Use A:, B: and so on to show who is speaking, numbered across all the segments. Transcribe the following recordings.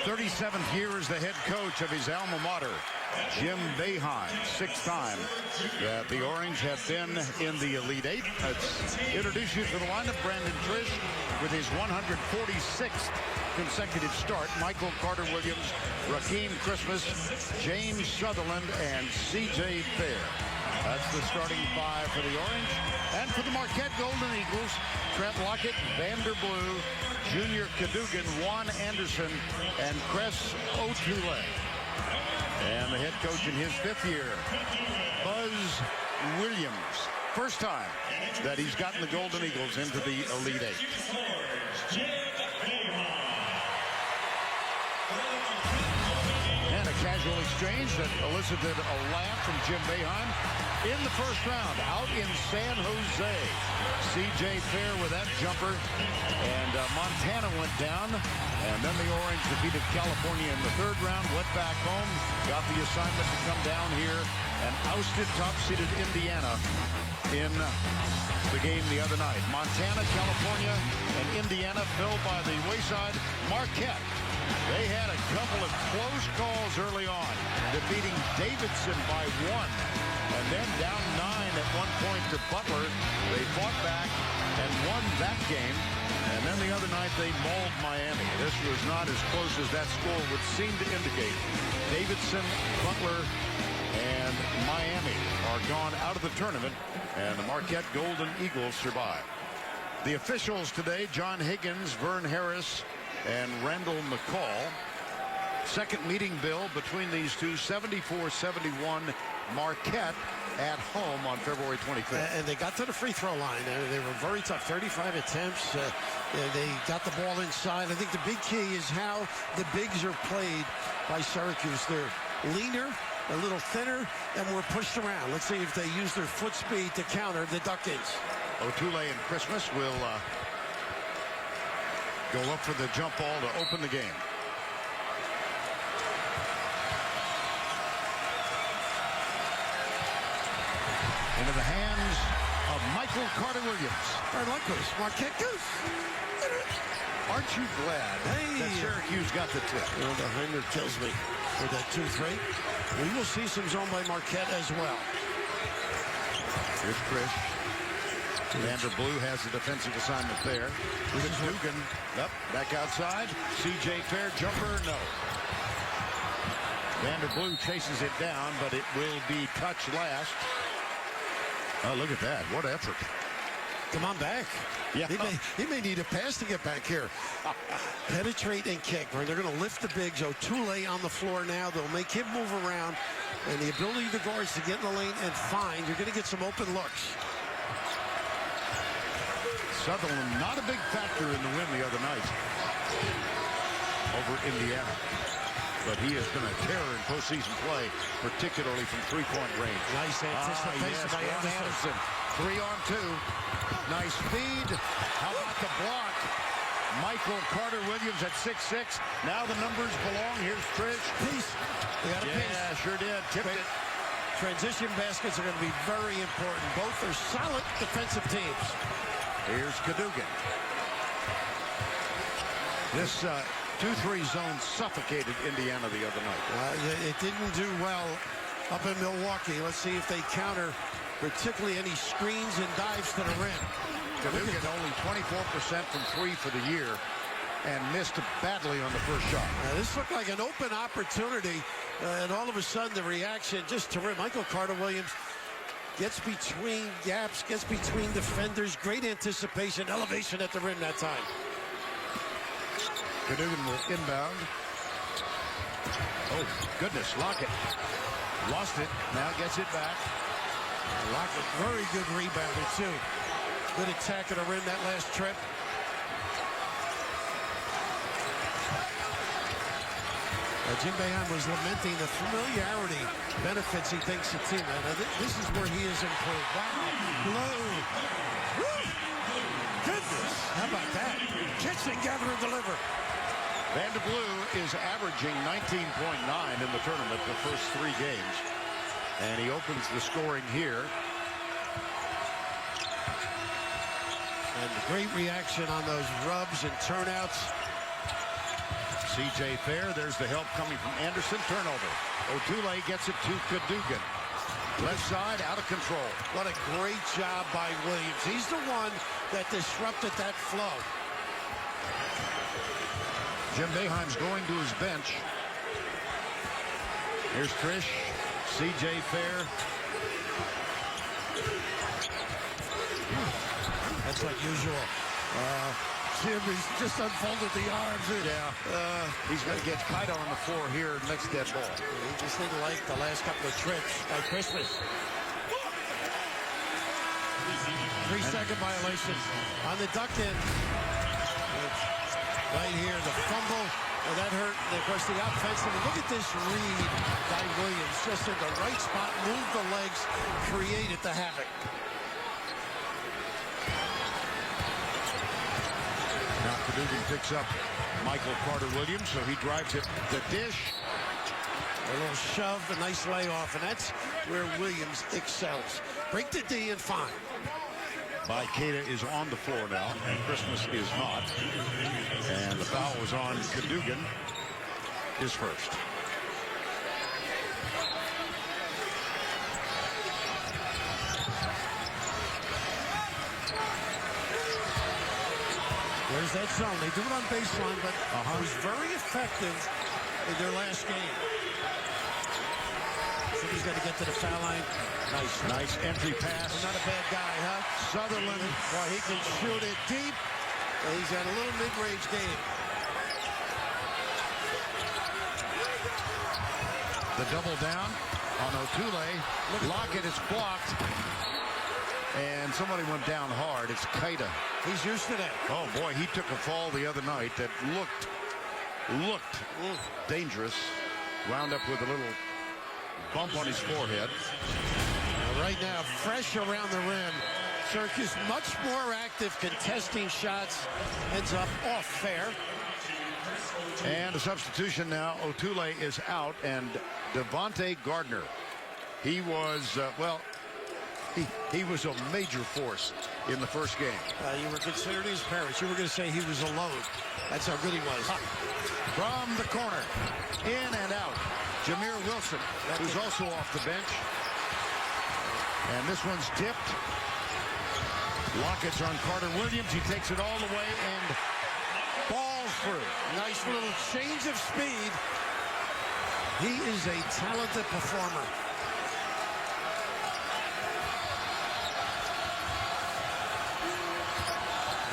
A: 37th year as the head coach of his alma mater, Jim Boeheim, 6th time that the Orange have been in the Elite Eight. Let's introduce you to the lineup. Brandon Trish with his 146th consecutive start. Michael Carter-Williams, Rakeem Christmas, James Sutherland, and C.J. Fair. That's the starting five for the Orange. And for the Marquette Golden Eagles, Trent Lockett, Vander Blue, Junior Cadogan, Juan Anderson, and Cress O'Toole. And the head coach in his 5th year, Buzz Williams. First time that he's gotten the Golden Eagles into the Elite Eight. And a casual exchange that elicited a laugh from Jim Boeheim in the first round out in San Jose. C.J. Fair with that jumper, and Montana went down, and then the Orange defeated California in the 3rd round, went back home, got the assignment to come down here and ousted top-seeded Indiana in the game the other night. Montana, California, and Indiana fell by the wayside. Marquette, they had a couple of close calls early on, defeating Davidson by 1. And then down 9 at one point to Butler. They fought back and won that game. And then the other night they mauled Miami. This was not as close as that score would seem to indicate. Davidson, Butler, and Miami are gone out of the tournament. And the Marquette Golden Eagles survive. The officials today, John Higgins, Vern Harris, and Randall McCall. Second meeting, Bill, between these two, 74-71 Marquette at home on February 25th.
B: And they got to the free throw line. They were very tough, 35 attempts. They got the ball inside. I think the big key is how the bigs are played by Syracuse. They're leaner, a little thinner, and we're pushed around. Let's see if they use their foot speed to counter the Duck-ins.
A: O'Toole and Christmas will go up for the jump ball to open the game. Into the hands of Michael Carter-Williams.
B: I like this. Marquette goose.
A: Aren't you glad that Syracuse got the tip?
B: Well, the Heimer kills me with that 2-3. We will see some zone by Marquette as well.
A: Here's Trish. Vander Blue has the defensive assignment there. Dugan up, back outside. C.J. Fair, jumper, no. Vander Blue chases it down, but it will be touched last. Oh, look at that. What effort.
B: Come on back.
A: Yeah.
B: He may need a pass to get back here. Penetrate and kick. Right? They're going to lift the bigs. O'Toole on the floor now. They'll make him move around. And the ability of the guards to get in the lane and find. You're going to get some open looks.
A: Sutherland, not a big factor in the win the other night over Indiana. But he has been a terror in postseason play, particularly from three-point range.
B: Nice anticipation by
A: Anderson. 3-on-2. Nice feed. How about the block? Michael Carter-Williams at 6'6". Now the numbers belong. Here's Trish.
B: Peace. They got a piece.
A: Yeah, sure did. Tipped it.
B: Transition baskets are going to be very important. Both are solid defensive teams.
A: Here's Cadogan. This 2-3 zone suffocated Indiana the other night.
B: It didn't do well up in Milwaukee. Let's see if they counter, particularly any screens and dives to the rim.
A: Cadogan only 24% from 3 for the year and missed badly on the first shot.
B: This looked like an open opportunity, and all of a sudden the reaction just to rim. Michael Carter-Williams gets between gaps, gets between defenders. Great anticipation, elevation at the rim that time.
A: Cadogan will inbound. Oh, goodness, Lockett. Lost it, now gets it back.
B: Lockett, very good rebounder, too. Good attack at the rim that last trip. Jim Boeheim was lamenting the familiarity benefits he thinks the team. This is where he is improved. Wow, low. Woo! Goodness, how about that? Catch and gather and deliver.
A: Vander Blue is averaging 19.9 in the tournament the first 3 games. And he opens the scoring here. And
B: great reaction on those rubs and turnouts.
A: C.J. Fair, there's the help coming from Anderson. Turnover. Otule gets it to Cadogan. Left side, out of control.
B: What a great job by Williams. He's the one that disrupted that flow.
A: Jim Boeheim's going to his bench. Here's Trish, C.J. Fair.
B: That's unusual. Jim, he's just unfolded the arms.
A: Yeah. He's going to get Kaida on the floor here next dead ball.
B: He just didn't like the last couple of trips by Christmas. 3-second violation on the duck in. Right here, the fumble. That hurt. And of course, the offensive. Look at this read by Williams. Just in the right spot, moved the legs, created the havoc.
A: Now Cadogan picks up Michael Carter-Williams, so he drives it the dish.
B: A little shove, a nice layoff, and that's where Williams excels. Break the D and fine.
A: Kaida is on the floor now, and Christmas is not. And the foul was on Cadogan, his first.
B: There's that zone. They do it on baseline, but it was very effective in their last game. Somebody's got to get to the foul line.
A: Nice entry pass.
B: Not a bad guy, huh?
A: Sutherland.
B: Well, he can shoot it deep. He's got a little mid-range game.
A: The double down on Otule. Lockett is blocked. And somebody went down hard. It's Kaida.
B: He's used to that.
A: Oh, boy, he took a fall the other night that looked dangerous. Wound up with a little bump on his forehead.
B: Right now, fresh around the rim. Syracuse much more active contesting shots. Ends up off fair.
A: And a substitution now. Otule is out, and Devontae Gardner. He was, he was a major force in the first game.
B: You were considering his parents. You were going to say he was alone. That's how good he was.
A: From the corner, in and out. Jameer Wilson, who's also off the bench. And this one's tipped. Lockett's on Carter-Williams. He takes it all the way and balls through.
B: Nice little change of speed. He is a talented performer.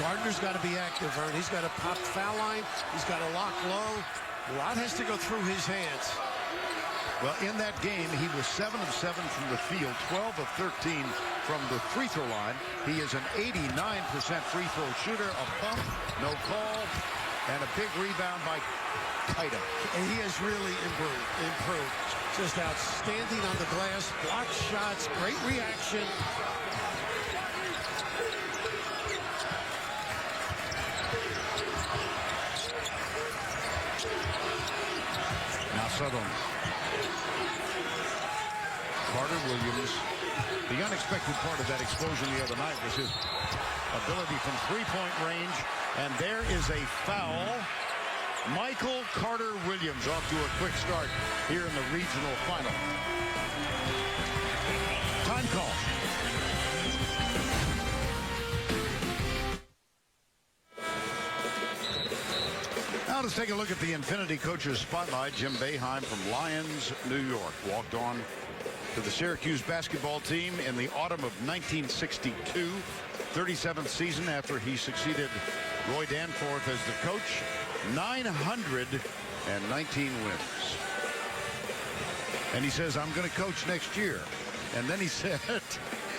B: Gardner's got to be active, Vern. He's got to pop foul line. He's got to lock low. A lot has to go through his hands.
A: Well, in that game, he was 7 of 7 from the field, 12 of 13 from the free throw line. He is an 89% free throw shooter, a bump, no call, and a big rebound by Kaida.
B: And he has really improved. Just outstanding on the glass, block shots, great reaction.
A: Now Sutherland. Carter-Williams. The unexpected part of that explosion the other night was his ability from three-point range. And there is a foul. Michael Carter-Williams off to a quick start here in the regional final. Time call. Now let's take a look at the Infinity Coaches Spotlight. Jim Boeheim from Lyons, New York, walked on to the Syracuse basketball team in the autumn of 1962, 37th season after he succeeded Roy Danforth as the coach. 919 wins. And he says, I'm going to coach next year. And then he said,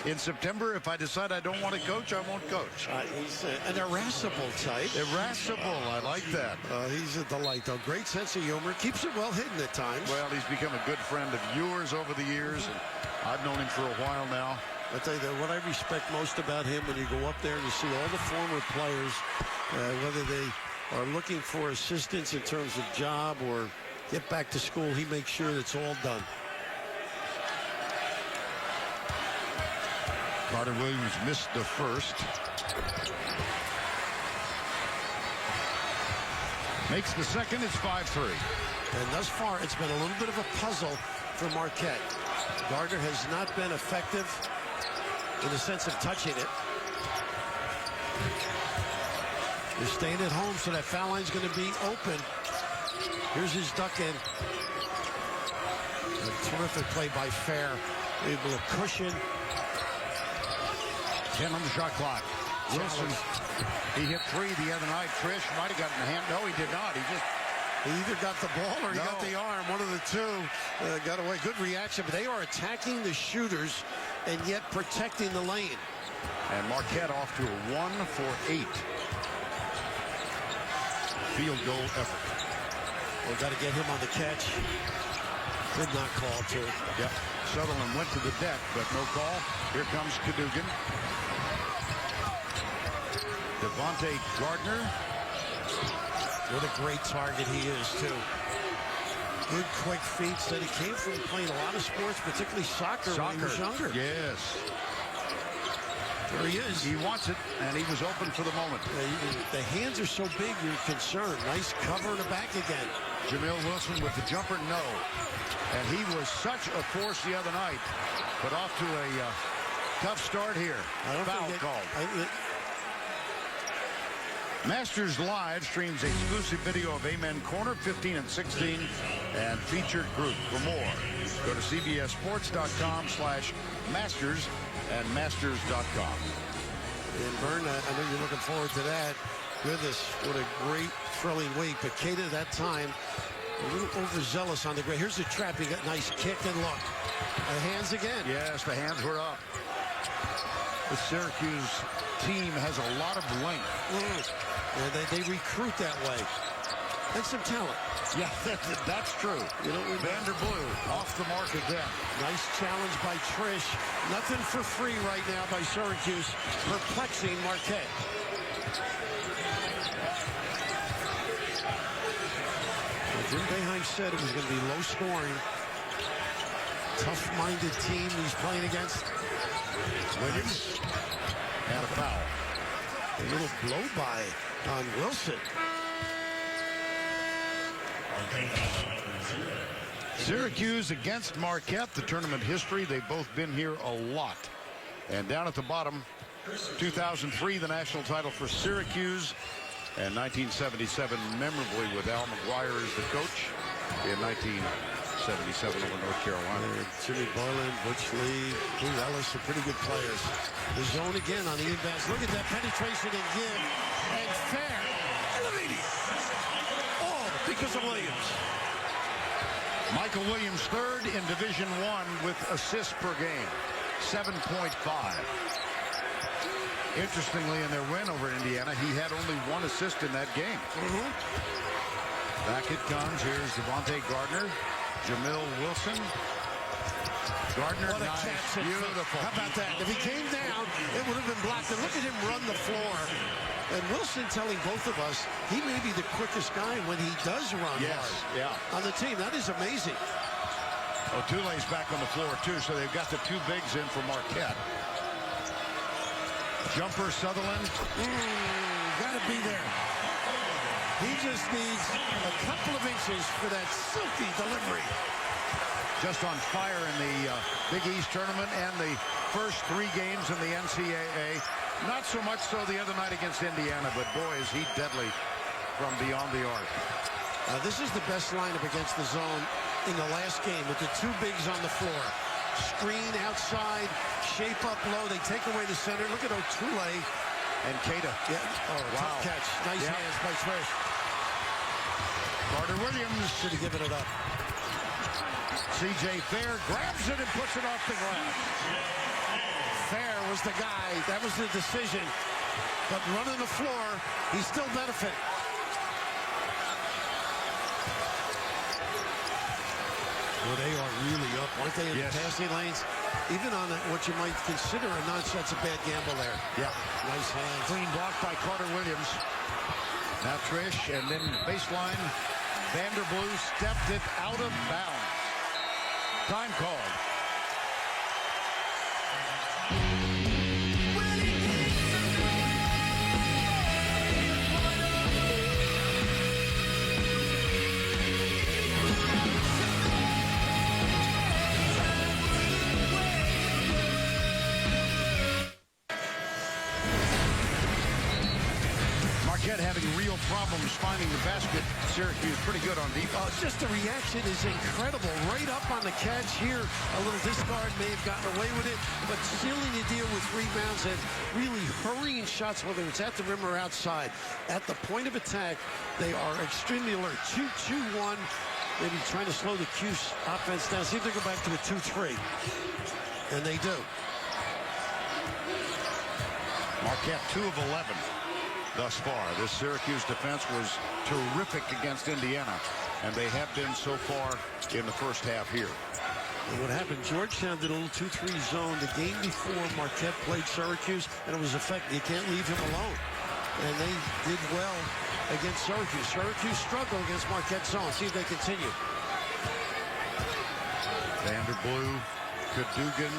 A: in September, if I decide I don't want to coach, I won't coach.
B: He's an irascible type.
A: Irascible, I like that.
B: He's a delight, though. Great sense of humor. Keeps it well hidden at times.
A: Well, he's become a good friend of yours over the years, and I've known him for a while now.
B: I tell you that what I respect most about him, when you go up there and you see all the former players, whether they are looking for assistance in terms of job or get back to school, he makes sure it's all done.
A: Carter-Williams missed the first. Makes the second. It's 5-3.
B: And thus far, it's been a little bit of a puzzle for Marquette. Gardner has not been effective in the sense of touching it. They're staying at home, so that foul line's going to be open. Here's his duck in. A terrific play by Fair. Able to cushion.
A: 10 on the shot clock. Wilson, he hit 3 the other night. Trish might have gotten a hand. No, he did not. He
B: either got the ball or he got the arm. One of the two got away. Good reaction, but they are attacking the shooters and yet protecting the lane.
A: And Marquette off to a 1-for-8 field goal effort.
B: They've got to get him on the catch. Did not call, too.
A: Yep. Sutherland went to the deck, but no call. Here comes Cadogan. Devontae Gardner.
B: What a great target he is, too. Good, quick feet. Said he came from playing a lot of sports, particularly soccer when he was younger.
A: Yes.
B: There he is.
A: He wants it, and he was open for the moment.
B: The hands are so big, you're concerned. Nice cover in the back again.
A: Jamil Wilson with the jumper, no. And he was such a force the other night, but off to a tough start here. Foul called. Masters Live streams exclusive video of Amen Corner 15 and 16 and featured group. For more, go to cbssports.com/masters and masters.com.
B: And Byrne, I know you're looking forward to that. Goodness, what a great thrilling week. But Keita that time, a little overzealous on the grade. Here's the trap. He got a nice kick and look. The hands again.
A: Yes, the hands were up. The Syracuse team has a lot of length.
B: Yeah, they recruit that way. And some talent.
A: Yeah, that's true. You know, Vanderblue off the mark again.
B: Nice challenge by Trish. Nothing for free right now by Syracuse. Perplexing Marquette. Jim Boeheim said it was going to be low scoring. Tough-minded team he's playing against.
A: Williams. And a foul.
B: A little blow-by on Wilson.
A: Syracuse against Marquette, the tournament history. They've both been here a lot. And down at the bottom, 2003, the national title for Syracuse. And 1977, memorably with Al McGuire as the coach in 1977 over North Carolina.
B: Jimmy Boylan, Butch Lee, Lou Ellis are pretty good players. The zone again on the inbounds. Look at that penetration and give. And Fair. Elevating. All because of Williams.
A: Michael Williams, third in Division I with assists per game, 7.5. Interestingly, in their win over Indiana, he had only 1 assist in that game. Back it comes. Here's Devontae Gardner, Jamil Wilson. Gardner,
B: what a
A: nice,
B: catch.
A: beautiful.
B: How about that? If he came down, it would have been blocked. And look at him run the floor. And Wilson telling both of us he may be the quickest guy when he does run hard on the team. That is amazing.
A: Otule's back on the floor, too, so they've got the 2 bigs in for Marquette. Jumper, Sutherland.
B: Got to be there. He just needs a couple of inches for that silky delivery.
A: Just on fire in the Big East tournament and the first 3 games in the NCAA. Not so much so the other night against Indiana, but boy, is he deadly from beyond the arc.
B: This is the best lineup against the zone in the last game with the 2 bigs on the floor. Screen outside, shape up low. They take away the center. Look at Otule.
A: And Keita.
B: Yeah. Oh, wow. Tough catch. Nice hands by Trish.
A: Carter Williams.
B: Should have given it up.
A: C.J. Fair grabs it and puts it off the glass.
B: Fair was the guy. That was the decision. But running the floor, he still benefited. Well, they are really up, aren't they, in the passing lanes? Even on what you might consider a nonsense, a bad gamble there.
A: Yeah.
B: Nice hands.
A: Clean block by Carter Williams. Now Trish, and then baseline. Vanderblue stepped it out of bounds. Time called. Marquette having real problems finding the basket. Syracuse pretty good on defense.
B: Just the reaction is incredible. Right up on the catch here. A little discard, may have gotten away with it, but sealing the deal with rebounds and really hurrying shots, whether it's at the rim or outside. At the point of attack, they are extremely alert. 2-2-1. Maybe trying to slow the Cuse offense down. See if they go back to a 2-3. And they do.
A: Marquette 2 of 11 thus far. This Syracuse defense was terrific against Indiana, and they have been so far in the first half here.
B: And what happened, Georgetown did a little 2-3 zone the game before Marquette played Syracuse, and it was effective. You can't leave him alone. And they did well against Syracuse. Syracuse struggled against Marquette zone. See if they continue.
A: Vanderblue, Cadogan,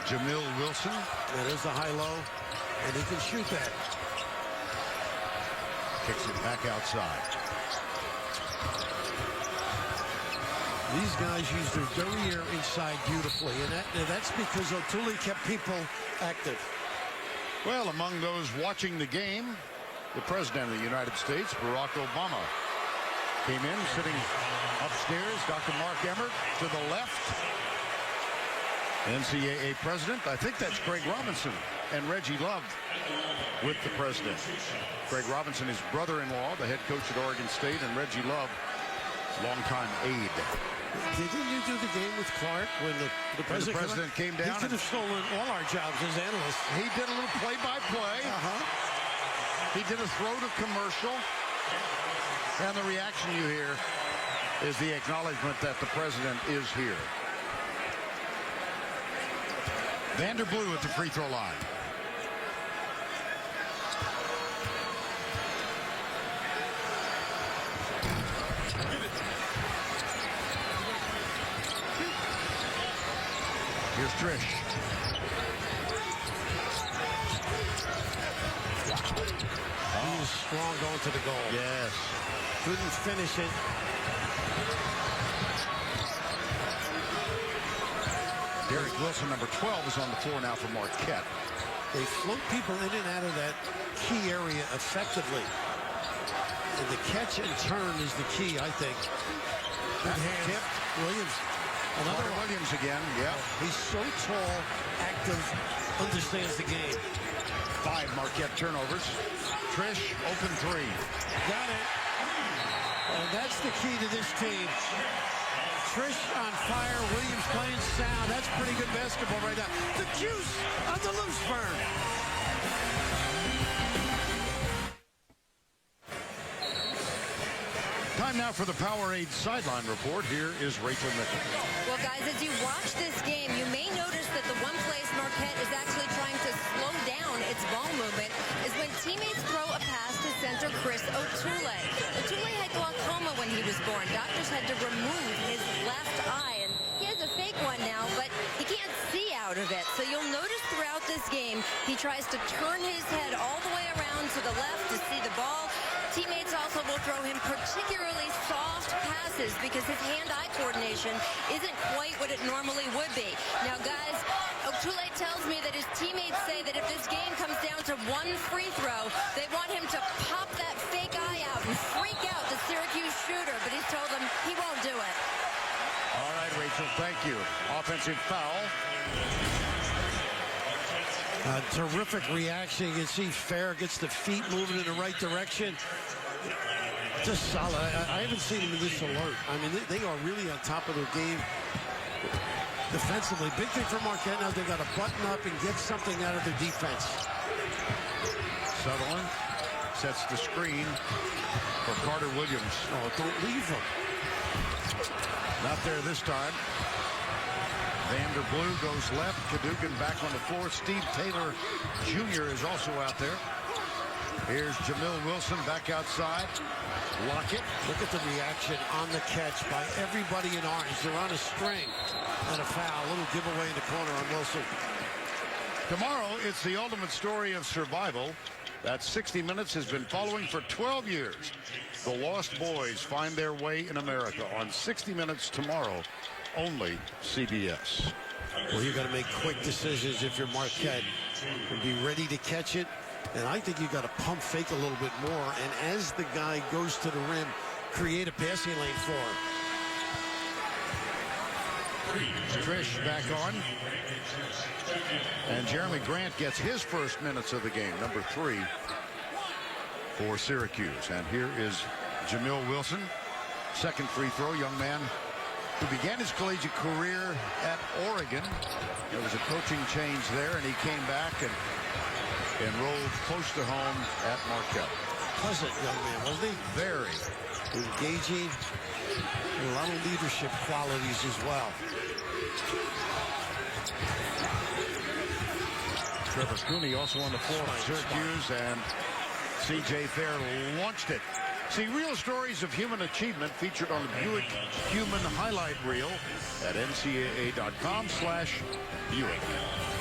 A: Jamil Wilson.
B: And there's the high-low, and he can shoot that.
A: Kicks it back outside.
B: These guys use their derriere inside beautifully, and that's because O'Toole kept people active.
A: Well, among those watching the game, the President of the United States, Barack Obama, came in, sitting upstairs. Dr. Mark Emmert to the left. NCAA President, I think that's Greg Robinson, and Reggie Love with the President. Greg Robinson, his brother-in-law, the head coach at Oregon State, and Reggie Love, longtime aide.
B: Didn't you do the game with Clark when the President
A: came down?
B: He could have stolen all our jobs as analysts.
A: He did a little play-by-play. He did a throw to commercial. And the reaction you hear is the acknowledgement that the President is here. Vanderblue at the free throw line. Here's Trish.
B: He was strong going to the goal.
A: Yes.
B: Couldn't finish it.
A: Derek Wilson, number 12, is on the floor now for Marquette.
B: They float people in and out of that key area effectively. And the catch and turn is the key, I think. Good hand. Tip. Williams. Another
A: Williams again, yeah.
B: He's so tall, active, understands the game.
A: 5 Marquette turnovers. Trish, open 3.
B: Got it. And that's the key to this team. Trish on fire, Williams playing sound. That's pretty good basketball right now. The Cuse on the loose burn.
A: Time now for the Powerade sideline report. Here is Rachel Nichols.
C: Well, guys, as you watch this game, you may notice that the one place Marquette is actually trying to slow down its ball movement is when teammates throw a pass to center Chris O'Toole. O'Toole had glaucoma when he was born. Doctors had to remove his left eye, and he has a fake one now, but he can't see out of it. So you'll notice throughout this game, he tries to turn his head all the way around to the left to see the ball. Teammates also will throw him particularly soft passes because his hand-eye coordination isn't quite what it normally would be. Now, guys, O'Toole tells me that his teammates say that if this game comes down to one free throw, they want him to pop that fake eye out and freak out the Syracuse shooter, but he's told them he won't do it.
A: All right, Rachel, thank you. Offensive foul.
B: Terrific reaction. You can see Fair gets the feet moving in the right direction. Just solid. I haven't seen him this alert. I mean, they are really on top of their game defensively. Big thing for Marquette now. They got to button up and get something out of their defense.
A: Sutherland sets the screen for Carter Williams.
B: Oh, don't leave him.
A: Not there this time. Vanderblue goes left. Cadogan back on the floor. Steve Taylor Jr. is also out there. Here's Jamil Wilson back outside. Lockett.
B: Look at the reaction on the catch by everybody in orange. They're on a string. And a foul. A little giveaway in the corner on Wilson.
A: Tomorrow, it's the ultimate story of survival that 60 Minutes has been following for 12 years. The Lost Boys find their way in America on 60 Minutes tomorrow. Only CBS.
B: Well, you got to make quick decisions if you're Marquette. And be ready to catch it And I think you got to pump fake a little bit more. And as the guy goes to the rim, create a passing lane for him.
A: Trish back on. And Jeremy Grant gets his first minutes of the game, number 3 for Syracuse. And here is Jamil Wilson, second free throw, young man who began his collegiate career at Oregon. There was a coaching change there, and he came back and enrolled close to home at Marquette.
B: Pleasant young man, wasn't he?
A: Very
B: engaging, and a lot of leadership qualities as well.
A: Trevor Cooney also on the floor for Syracuse, and C.J. Fair launched it. See real stories of human achievement featured on the Buick Human Highlight Reel at ncaa.com/Buick.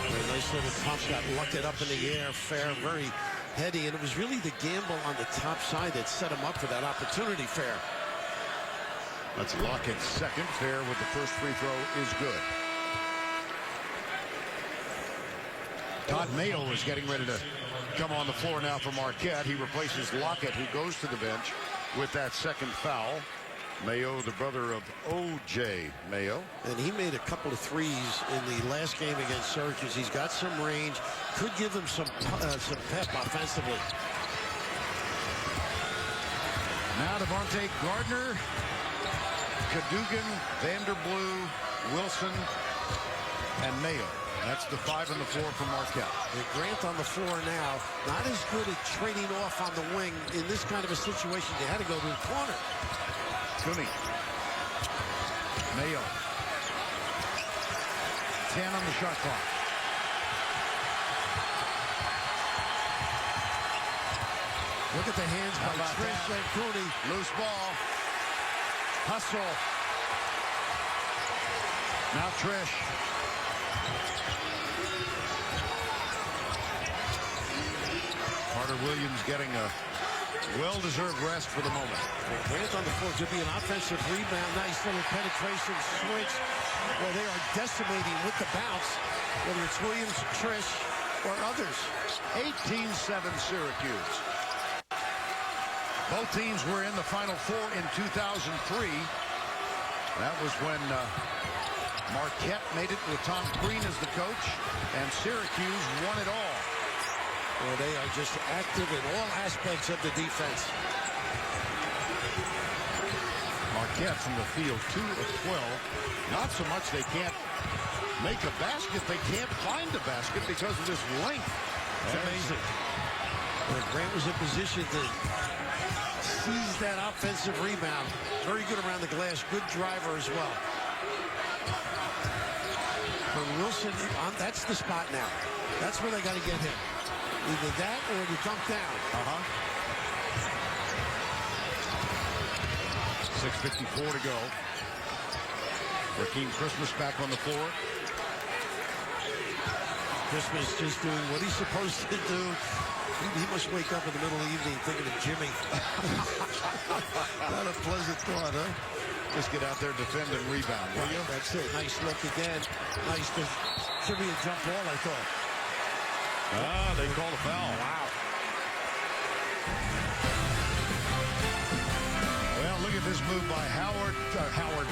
B: A nice little pump, got lifted up in the air. Fair, very heady, and it was really the gamble on the top side that set him up for that opportunity. Fair.
A: Let's lock it second. Fair with the first free throw is good. Todd Mayo is getting ready to come on the floor now for Marquette. He replaces Lockett, who goes to the bench with that second foul. Mayo, the brother of O.J. Mayo.
B: And he made a couple of threes in the last game against Syracuse. He's got some range. Could give him some pep offensively.
A: Now Devontae Gardner, Cadogan, Vanderblue, Wilson, and Mayo. That's the 5 and the 4 for Marquette.
B: And Grant on the floor now, not as good at trading off on the wing. In this kind of a situation, they had to go to the corner.
A: Cooney. Mayo. 10 on the shot clock.
B: Look at the hands by Trish and Cooney.
A: Loose ball. Hustle. Now Trish. Carter Williams getting a well-deserved rest for the moment.
B: Grant on the floor could be an offensive rebound. Nice little penetration switch. Well, they are decimating with the bounce, whether it's Williams, Trish, or others.
A: 18-7 Syracuse. Both teams were in the Final Four in 2003. That was when Marquette made it with Tom Crean as the coach, and Syracuse won it all.
B: Well, they are just active in all aspects of the defense.
A: Marquette from the field, 2 of 12. Not so much they can't make a basket, they can't find a basket because of this length.
B: It's amazing. Well, Grant was in position to seize that offensive rebound. Very good around the glass, good driver as well. But Wilson, that's the spot now. That's where they got to get him. Either that or to dump down.
A: 6:54 to go. Rakeem Christmas back on the floor.
B: Christmas just doing what he's supposed to do. He must wake up in the middle of the evening thinking of Jimmy. Not a pleasant thought, huh?
A: Just get out there, defend, and rebound, will you?
B: That's it. Nice look again. Nice. Should be a jump ball, I thought.
A: Ah, they called a foul.
B: Wow.
A: Well, look at this move by Howard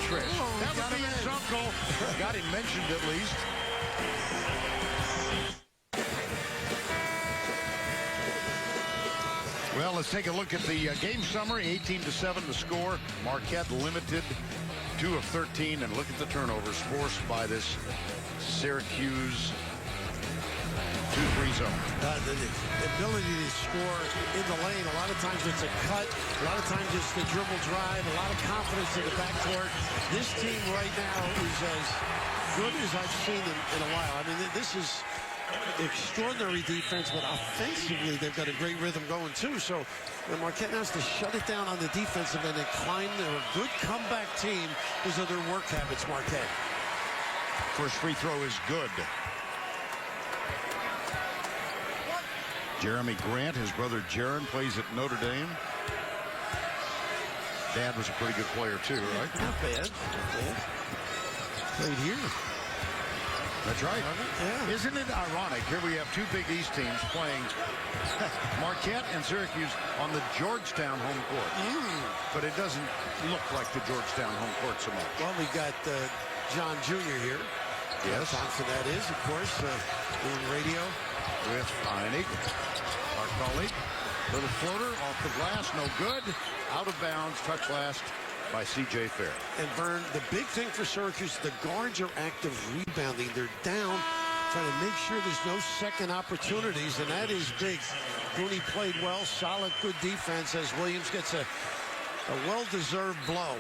A: Trish.
B: Oh,
A: that would be his uncle. Got him mentioned at least. Well, let's take a look at the game summary. 18-7 the score. Marquette limited 2 of 13. And look at the turnovers forced by this Syracuse 2-3 zone.
B: The ability to score in the lane. A lot of times it's a cut. A lot of times it's the dribble drive. A lot of confidence in the backcourt. This team right now is as good as I've seen in a while. I mean, this is extraordinary defense, but offensively they've got a great rhythm going too. So Marquette has to shut it down on the defensive end and climb. They're a good comeback team because of their work habits, Marquette.
A: First free throw is good. Jeremy Grant, his brother Jaron, plays at Notre Dame. Dad was a pretty good player too, right?
B: Not bad. Not bad. Played here.
A: That's right.
B: Yeah.
A: Isn't it ironic? Here we have two Big East teams playing Marquette and Syracuse on the Georgetown home court. But it doesn't look like the Georgetown home court so much.
B: Well, we got John Jr. here.
A: Yes.
B: Thompson, that is, of course, doing radio.
A: With Fine Eagle. Our colleague. Little floater off the glass. No good. Out of bounds. Touch last by C.J. Fair.
B: And Vern, the big thing for Syracuse, the guards are active rebounding. They're down, trying to make sure there's no second opportunities, and that is big. Rooney played well, solid, good defense as Williams gets a well-deserved blow.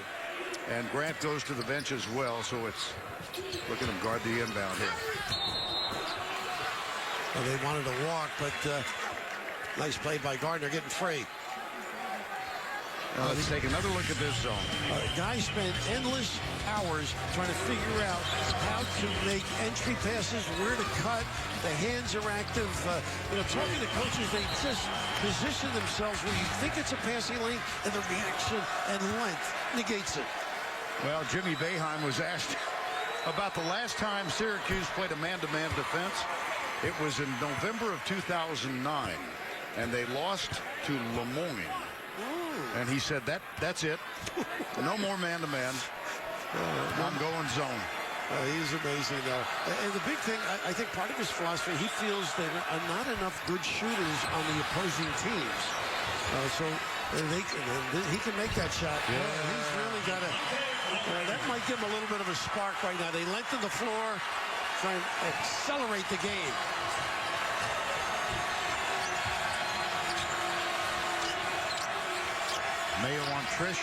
A: And Grant goes to the bench as well, so it's, look at him guard the inbound here.
B: Well, they wanted to walk, but nice play by Gardner getting free.
A: Now let's take another look at this zone.
B: Guys spend endless hours trying to figure out how to make entry passes, where to cut. The hands are active. Talking to coaches, they just position themselves where you think it's a passing lane, and the reaction and length negates it.
A: Well, Jimmy Boeheim was asked about the last time Syracuse played a man-to-man defense. It was in November of 2009, and they lost to Le Moyne. And he said, that's it. No more man-to-man. I'm going zone.
B: He's amazing, though. And the big thing, I think part of his philosophy, he feels there are not enough good shooters on the opposing teams. So he can make that shot.
A: Yeah.
B: He's really got to... that might give him a little bit of a spark right now. They lengthen the floor, try and accelerate the game.
A: Mayo on Trish.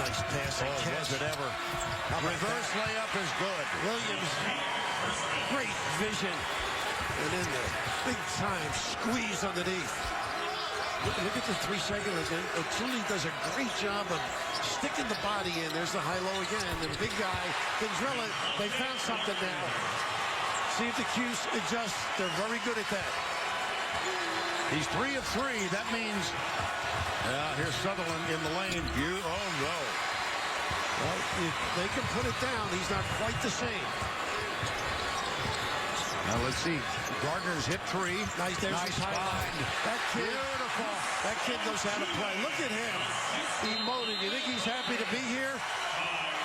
B: Nice pass.
A: Was it ever? Reverse layup is good.
B: Williams, great vision. And then the big-time squeeze underneath. Look at the 3-second again. O'Toole does a great job of sticking the body in. There's the high-low again. And the big guy can drill it. They found something now. See if the Cuse adjusts. They're very good at that.
A: He's 3 of 3. That means, here's Sutherland in the lane. Oh, no.
B: Well, if they can put it down, he's not quite the same.
A: Now, let's see. Gardner's hit 3.
B: Nice, there's
A: nice
B: his highlight. That kid,
A: beautiful.
B: That kid knows how to play. Look at him. Emoting. You think he's happy to be here?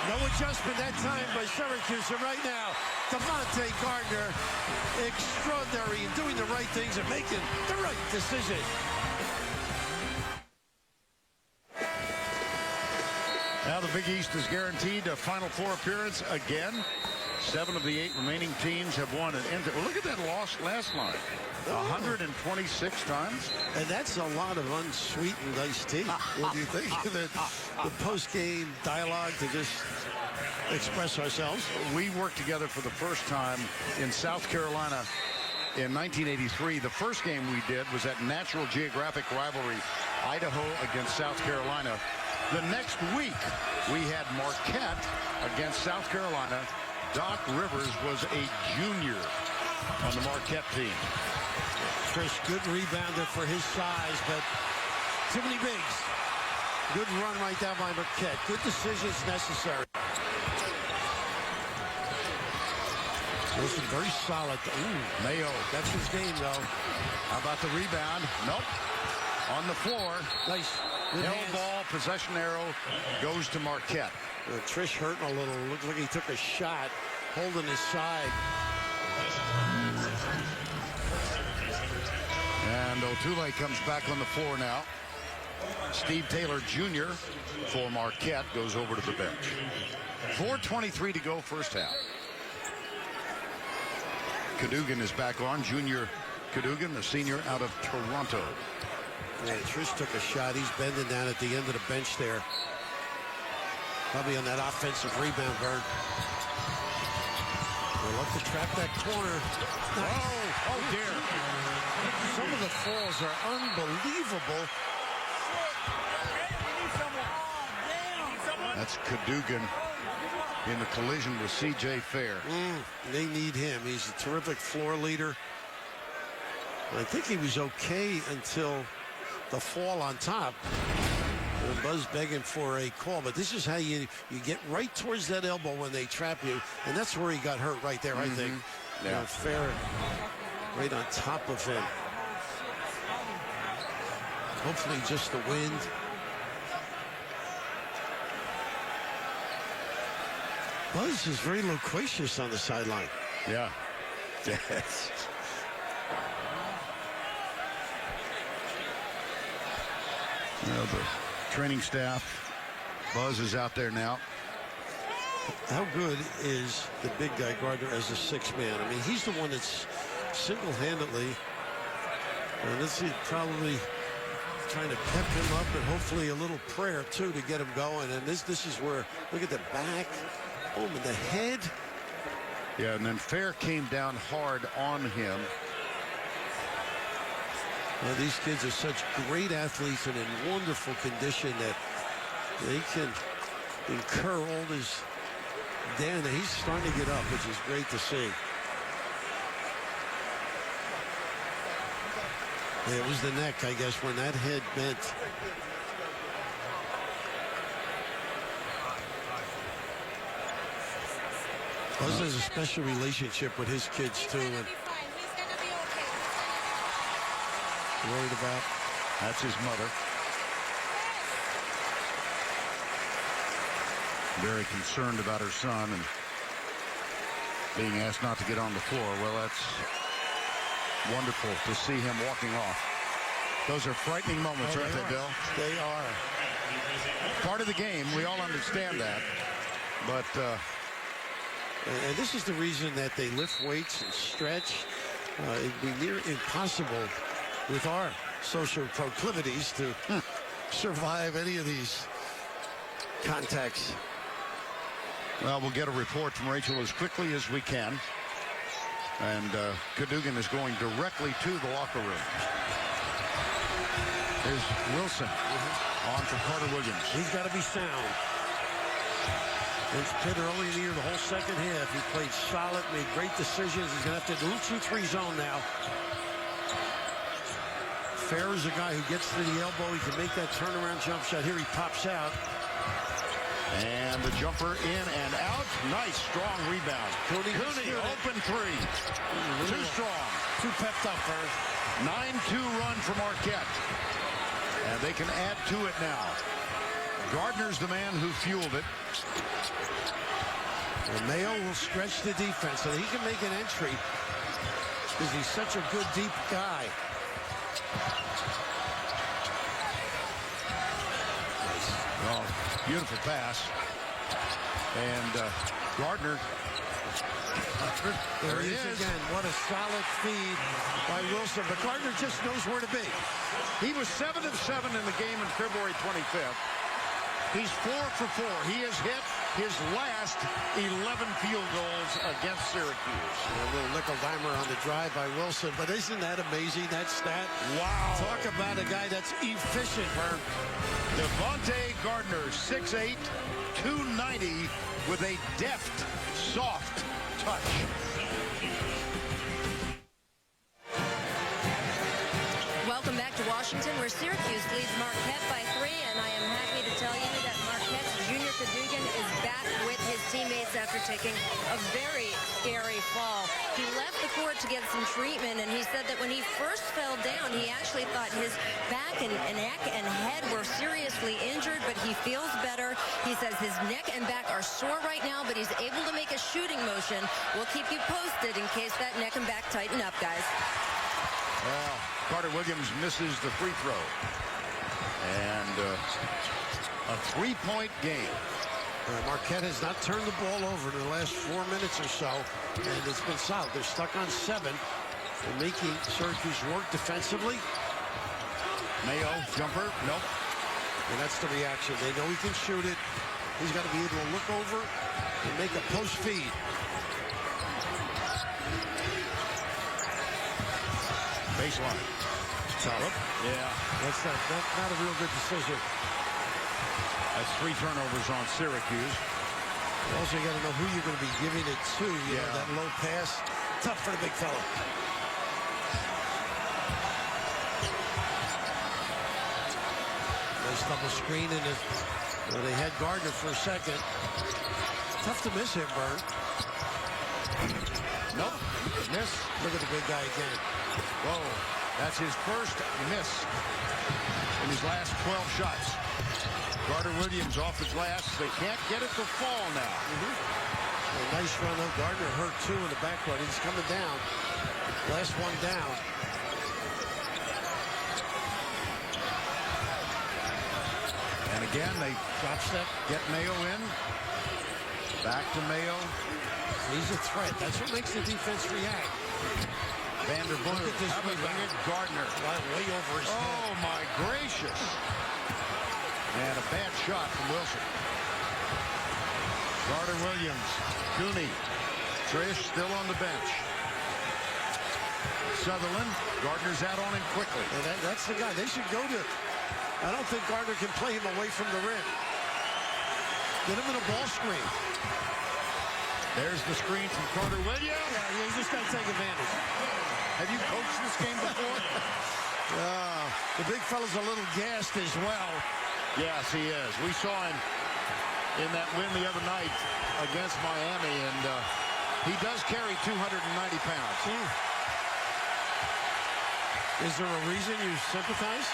B: No adjustment that time by Syracuse. And right now, Devontae Gardner, extraordinary in doing the right things and making the right decision.
A: Now the Big East is guaranteed a Final Four appearance again. 7 of the 8 remaining teams have won an end. Well, look at that loss last night. 126 times.
B: And that's a lot of unsweetened iced tea. What do you think? the post-game dialogue to just express ourselves.
A: We worked together for the first time in South Carolina in 1983. The first game we did was that Natural Geographic rivalry, Idaho against South Carolina. The next week, we had Marquette against South Carolina. Doc Rivers was a junior on the Marquette team.
B: Trish, good rebounder for his size, but too many bigs. Good run right down by Marquette. Good decisions necessary. Listen, very solid. Ooh,
A: Mayo.
B: that's his game, though.
A: How about the rebound? Nope. On the floor.
B: Nice. Good
A: Held
B: hands.
A: ball, possession arrow goes to Marquette.
B: Trish hurting a little. Looks like he took a shot, holding his side.
A: And O'Toole comes back on the floor now. Steve Taylor Jr. for Marquette goes over to the bench. 4:23 to go first half. Cadogan is back on. Junior Cadogan, the senior out of Toronto.
B: Yeah, Trish took a shot. He's bending down at the end of the bench there. Probably on that offensive rebound, Bird. They'll look to trap that corner.
A: Nice. Oh dear.
B: Some of the falls are unbelievable.
A: That's Cadogan in the collision with C.J. Fair.
B: They need him. He's a terrific floor leader. I think he was okay until the fall on top. Buzz begging for a call, but this is how you get right towards that elbow when they trap you, and that's where he got hurt right there, I think.
A: Yeah.
B: Fair right on top of him. Hopefully just the wind. Buzz is very loquacious on the sideline.
A: Yeah. Yes. Well, the training staff, Buzz is out there now.
B: How good is the big guy Gardner as a sixth man? I mean, he's the one that's single-handedly, this is probably trying to pep him up, and hopefully a little prayer too to get him going. And this is where, look at the back, and the head.
A: Yeah, and then Fair came down hard on him.
B: Well, these kids are such great athletes and in wonderful condition that they can incur all this damage. He's starting to get up, which is great to see. It was the neck, I guess, when that head bent. Buzz has a special relationship with his kids, too. And worried about.
A: That's his mother. Very concerned about her son and being asked not to get on the floor. Well, that's wonderful to see him walking off. Those are frightening moments, aren't they, Bill?
B: They are.
A: Part of the game. We all understand that. But
B: and this is the reason that they lift weights and stretch. It'd be near impossible with our social proclivities to survive any of these contacts.
A: Well, we'll get a report from Rachel as quickly as we can. And Cadogan is going directly to the locker room. Here's Wilson on for Carter Williams.
B: He's got to be sound. Vince Pitt early in the year, the whole second half, he played solid, made great decisions. He's going to have to do 2-3 zone now. Fair is a guy who gets to the elbow. He can make that turnaround jump shot. Here he pops out.
A: And the jumper in and out. Nice, strong rebound. Cooney open three. Too strong.
B: Too pepped up, Bird.
A: 9-2 run for Marquette. And they can add to it now. Gardner's the man who fueled it.
B: And Mayo will stretch the defense so that he can make an entry because he's such a good deep guy.
A: Oh, beautiful pass. And Gardner.
B: There he is again. What a solid feed by Wilson. But Gardner just knows where to be.
A: He was 7 of 7 in the game on February 25th. He's 4 for 4. He has hit his last 11 field goals against Syracuse.
B: A little nickel-dimer on the drive by Wilson. But isn't that amazing, that stat?
A: Wow.
B: Talk about a guy that's efficient, Vern.
A: Devontae Gardner, 6'8", 290, with a deft, soft touch.
C: Welcome back to Washington, where Syracuse leads Marquette by 3, and I am happy to tell you that Marquette's Junior Cadogan is back with his teammates after taking a very scary fall. He left the court to get some treatment, and he said that when he first fell down, he actually thought his back and neck and head were seriously injured, but he feels better. He says his neck and back are sore right now, but he's able to make a shooting motion. We'll keep you posted in case that neck and back tighten up, guys.
A: Well, Carter Williams misses the free throw. And a three-point game.
B: Marquette has not turned the ball over in the last 4 minutes or so, and it's been solid. They're stuck on 7. They're making Syracuse work defensively.
A: Mayo, jumper, nope.
B: And that's the reaction. They know he can shoot it. He's got to be able to look over and make a post feed.
A: Baseline.
B: Tough.
A: Yeah.
B: That's not a real good decision.
A: That's 3 turnovers on Syracuse.
B: Also, you got to know who you're going to be giving it to. You know, that low pass. Tough for the big fella. Nice double screen, and they had Gardner for a second. Tough to miss him, Bern.
A: Nope. Miss.
B: Look at the big guy again.
A: Whoa. That's his first miss in his last 12 shots. Carter Williams off the glass. They can't get it to fall now.
B: A nice run of Gardner hurt too in the backcourt. He's coming down. Last one down.
A: And again, they
B: Drop step.
A: get Mayo in. Back to Mayo.
B: He's a threat. That's what makes the defense react.
A: Vanderbilt.
B: Look at this
A: How about
B: rebound.
A: Gardner?
B: Way over his head.
A: Oh, my gracious. And a bad shot from Wilson. Carter Williams. Cooney. Trish still on the bench. Sutherland. Gardner's out on him quickly.
B: And that's the guy. They should go to... I don't think Gardner can play him away from the rim. Get him in a ball screen.
A: There's the screen from Carter Williams.
B: Yeah, he's just got to take advantage.
A: Have you coached this game before?
B: The big fella's a little gassed as well.
A: Yes, he is. We saw him in that win the other night against Miami, and he does carry 290 pounds.
B: Is there a reason you sympathize?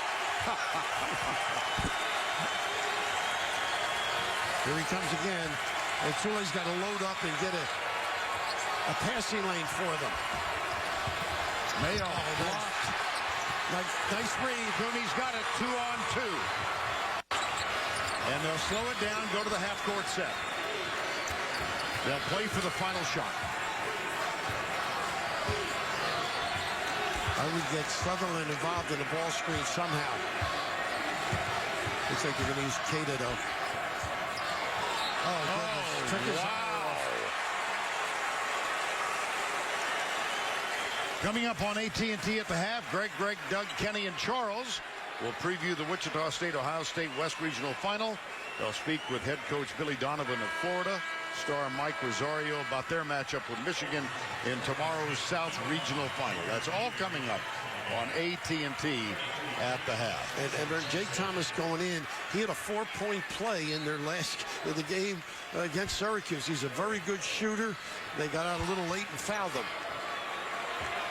B: Here he comes again. And Tule's got to load up and get a passing lane for them.
A: Mayo blocked.
B: Nice read.
A: Cooney's got it 2-on-2. And they'll slow it down, go to the half-court set. They'll play for the final shot.
B: I would get Sutherland involved in the ball screen somehow. Looks like they're going to use Cada, though. Oh, goodness. Took his eye off.
A: Coming up on AT&T at the half, Greg, Doug, Kenny, and Charles will preview the Wichita State-Ohio State West Regional Final. They'll speak with head coach Billy Donovan of Florida, star Mike Rosario, about their matchup with Michigan in tomorrow's South Regional Final. That's all coming up on AT&T at the half.
B: And Jake Thomas going in, he had a 4-point play in the game against Syracuse. He's a very good shooter. They got out a little late and fouled him.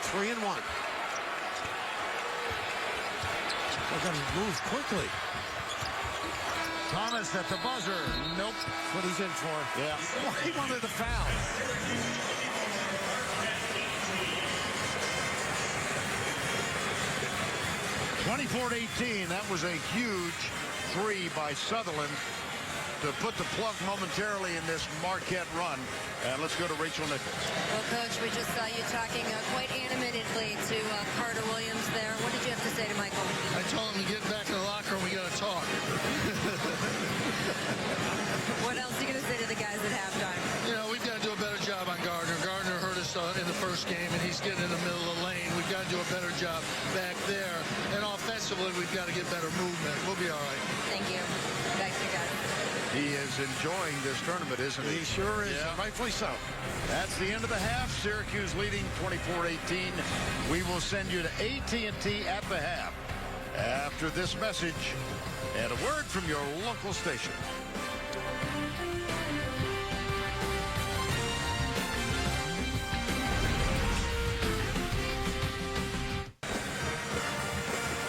B: 3-1. They got to move quickly.
A: Thomas at the buzzer. Nope.
B: That's what he's in for.
A: Yeah.
B: Well, he wanted a foul.
A: 24-18. That was a huge three by Sutherland to put the plug momentarily in this Marquette run. And let's go to Rachel Nichols.
C: Well, Coach, we just saw you talking quite animatedly to Carter Williams there. What did you have to say to Michael?
D: I told him to get back in the locker room. We got to talk.
C: What else are you going to say to the guys at halftime?
D: You know, we've got to do a better job on Gardner. Gardner hurt us in the first game, and he's getting in the middle of the lane. We've got to do a better job back there. And offensively, we've got to get better movement. We'll be all right.
C: Thank you. Back to you guys.
A: He is enjoying this tournament, isn't he?
B: He sure is,
A: Yeah.
B: and rightfully so.
A: That's the end of the half. Syracuse leading 24-18. We will send you to AT&T at the half after this message and a word from your local station.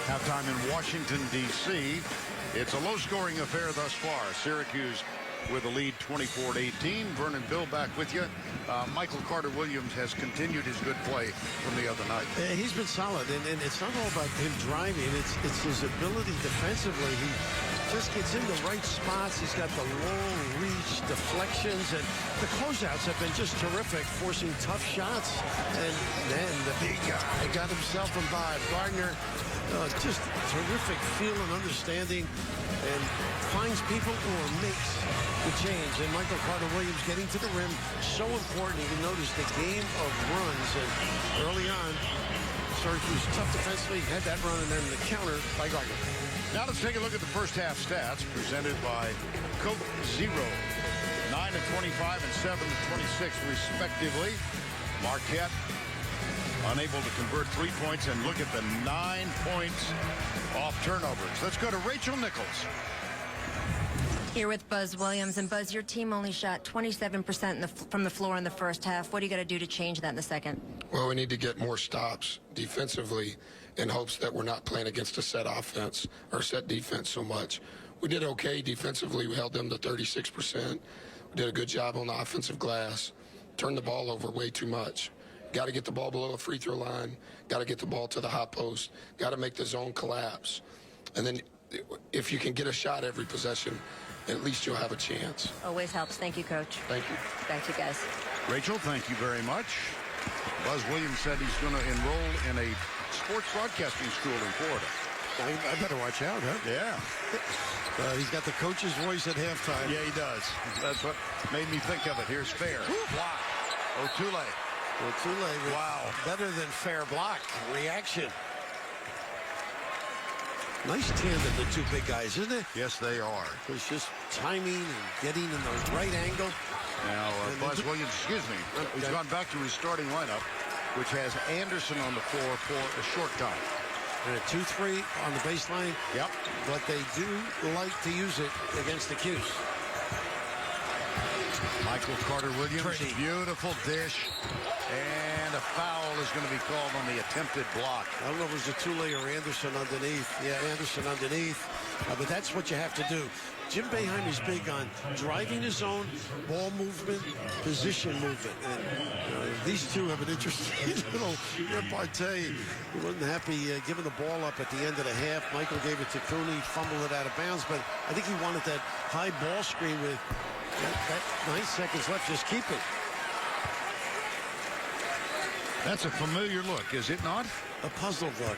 A: Halftime in Washington, D.C. It's a low-scoring affair thus far. Syracuse with a lead 24-18. Vernon Bill back with you. Michael Carter Williams has continued his good play from the other night.
B: He's been solid, and it's not all about him driving. It's his ability defensively. He just gets in the right spots. He's got the long reach, deflections, and the closeouts have been just terrific, forcing tough shots. And then the big guy got himself involved. Gardner, just terrific feel and understanding, and finds people or makes the change. And Michael Carter Williams getting to the rim, so important. You can notice the game of runs, and early on, Syracuse tough defensively, had that run, and then the counter by Gardner.
A: Now let's take a look at the first half stats presented by Coke Zero. 9 of 25 and 7 of 26 respectively. Marquette unable to convert 3 points, and look at the 9 points off turnovers. Let's go to Rachel Nichols.
C: Here with Buzz Williams. And Buzz, your team only shot 27% from the floor in the first half. What do you got to do to change that in the second?
E: Well, we need to get more stops defensively in hopes that we're not playing against a set offense or set defense so much. We did okay defensively. We held them to 36%. We did a good job on the offensive glass. Turned the ball over way too much. Got to get the ball below a free throw line. Got to get the ball to the high post. Got to make the zone collapse. And then if you can get a shot every possession, at least you'll have a chance.
C: Always helps. Thank you, Coach.
E: Thank you.
C: Back to you guys.
A: Rachel, thank you very much. Buzz Williams said he's going to enroll in a sports broadcasting school in Florida.
B: I better watch out, huh?
A: Yeah.
B: He's got the coach's voice at halftime.
A: Yeah, he does. That's what made me think of it. Here's Fair. Block. Otule.
B: Otule.
A: Wow.
B: Better than fair block. Reaction. Nice tandem, the two big guys, isn't it?
A: Yes, they are.
B: It's just timing and getting in the right angle.
A: Now, Buzz Williams, he's gone back to his starting lineup, which has Anderson on the floor for a short time.
B: And a 2-3 on the baseline.
A: Yep.
B: But they do like to use it against the Cuse.
A: Michael Carter-Williams,
B: Pretty.
A: Beautiful dish. And a foul is going to be called on the attempted block.
B: I don't know if it was Otule or Anderson underneath. Yeah, Anderson underneath. But that's what you have to do. Jim Boeheim is big on driving his own, ball movement, position movement. And these two have an interesting little repartee. He wasn't happy giving the ball up at the end of the half. Michael gave it to Cooney, fumbled it out of bounds. But I think he wanted that high ball screen with that 9 seconds left. Just keep it.
A: That's a familiar look, is it not?
B: A puzzled look.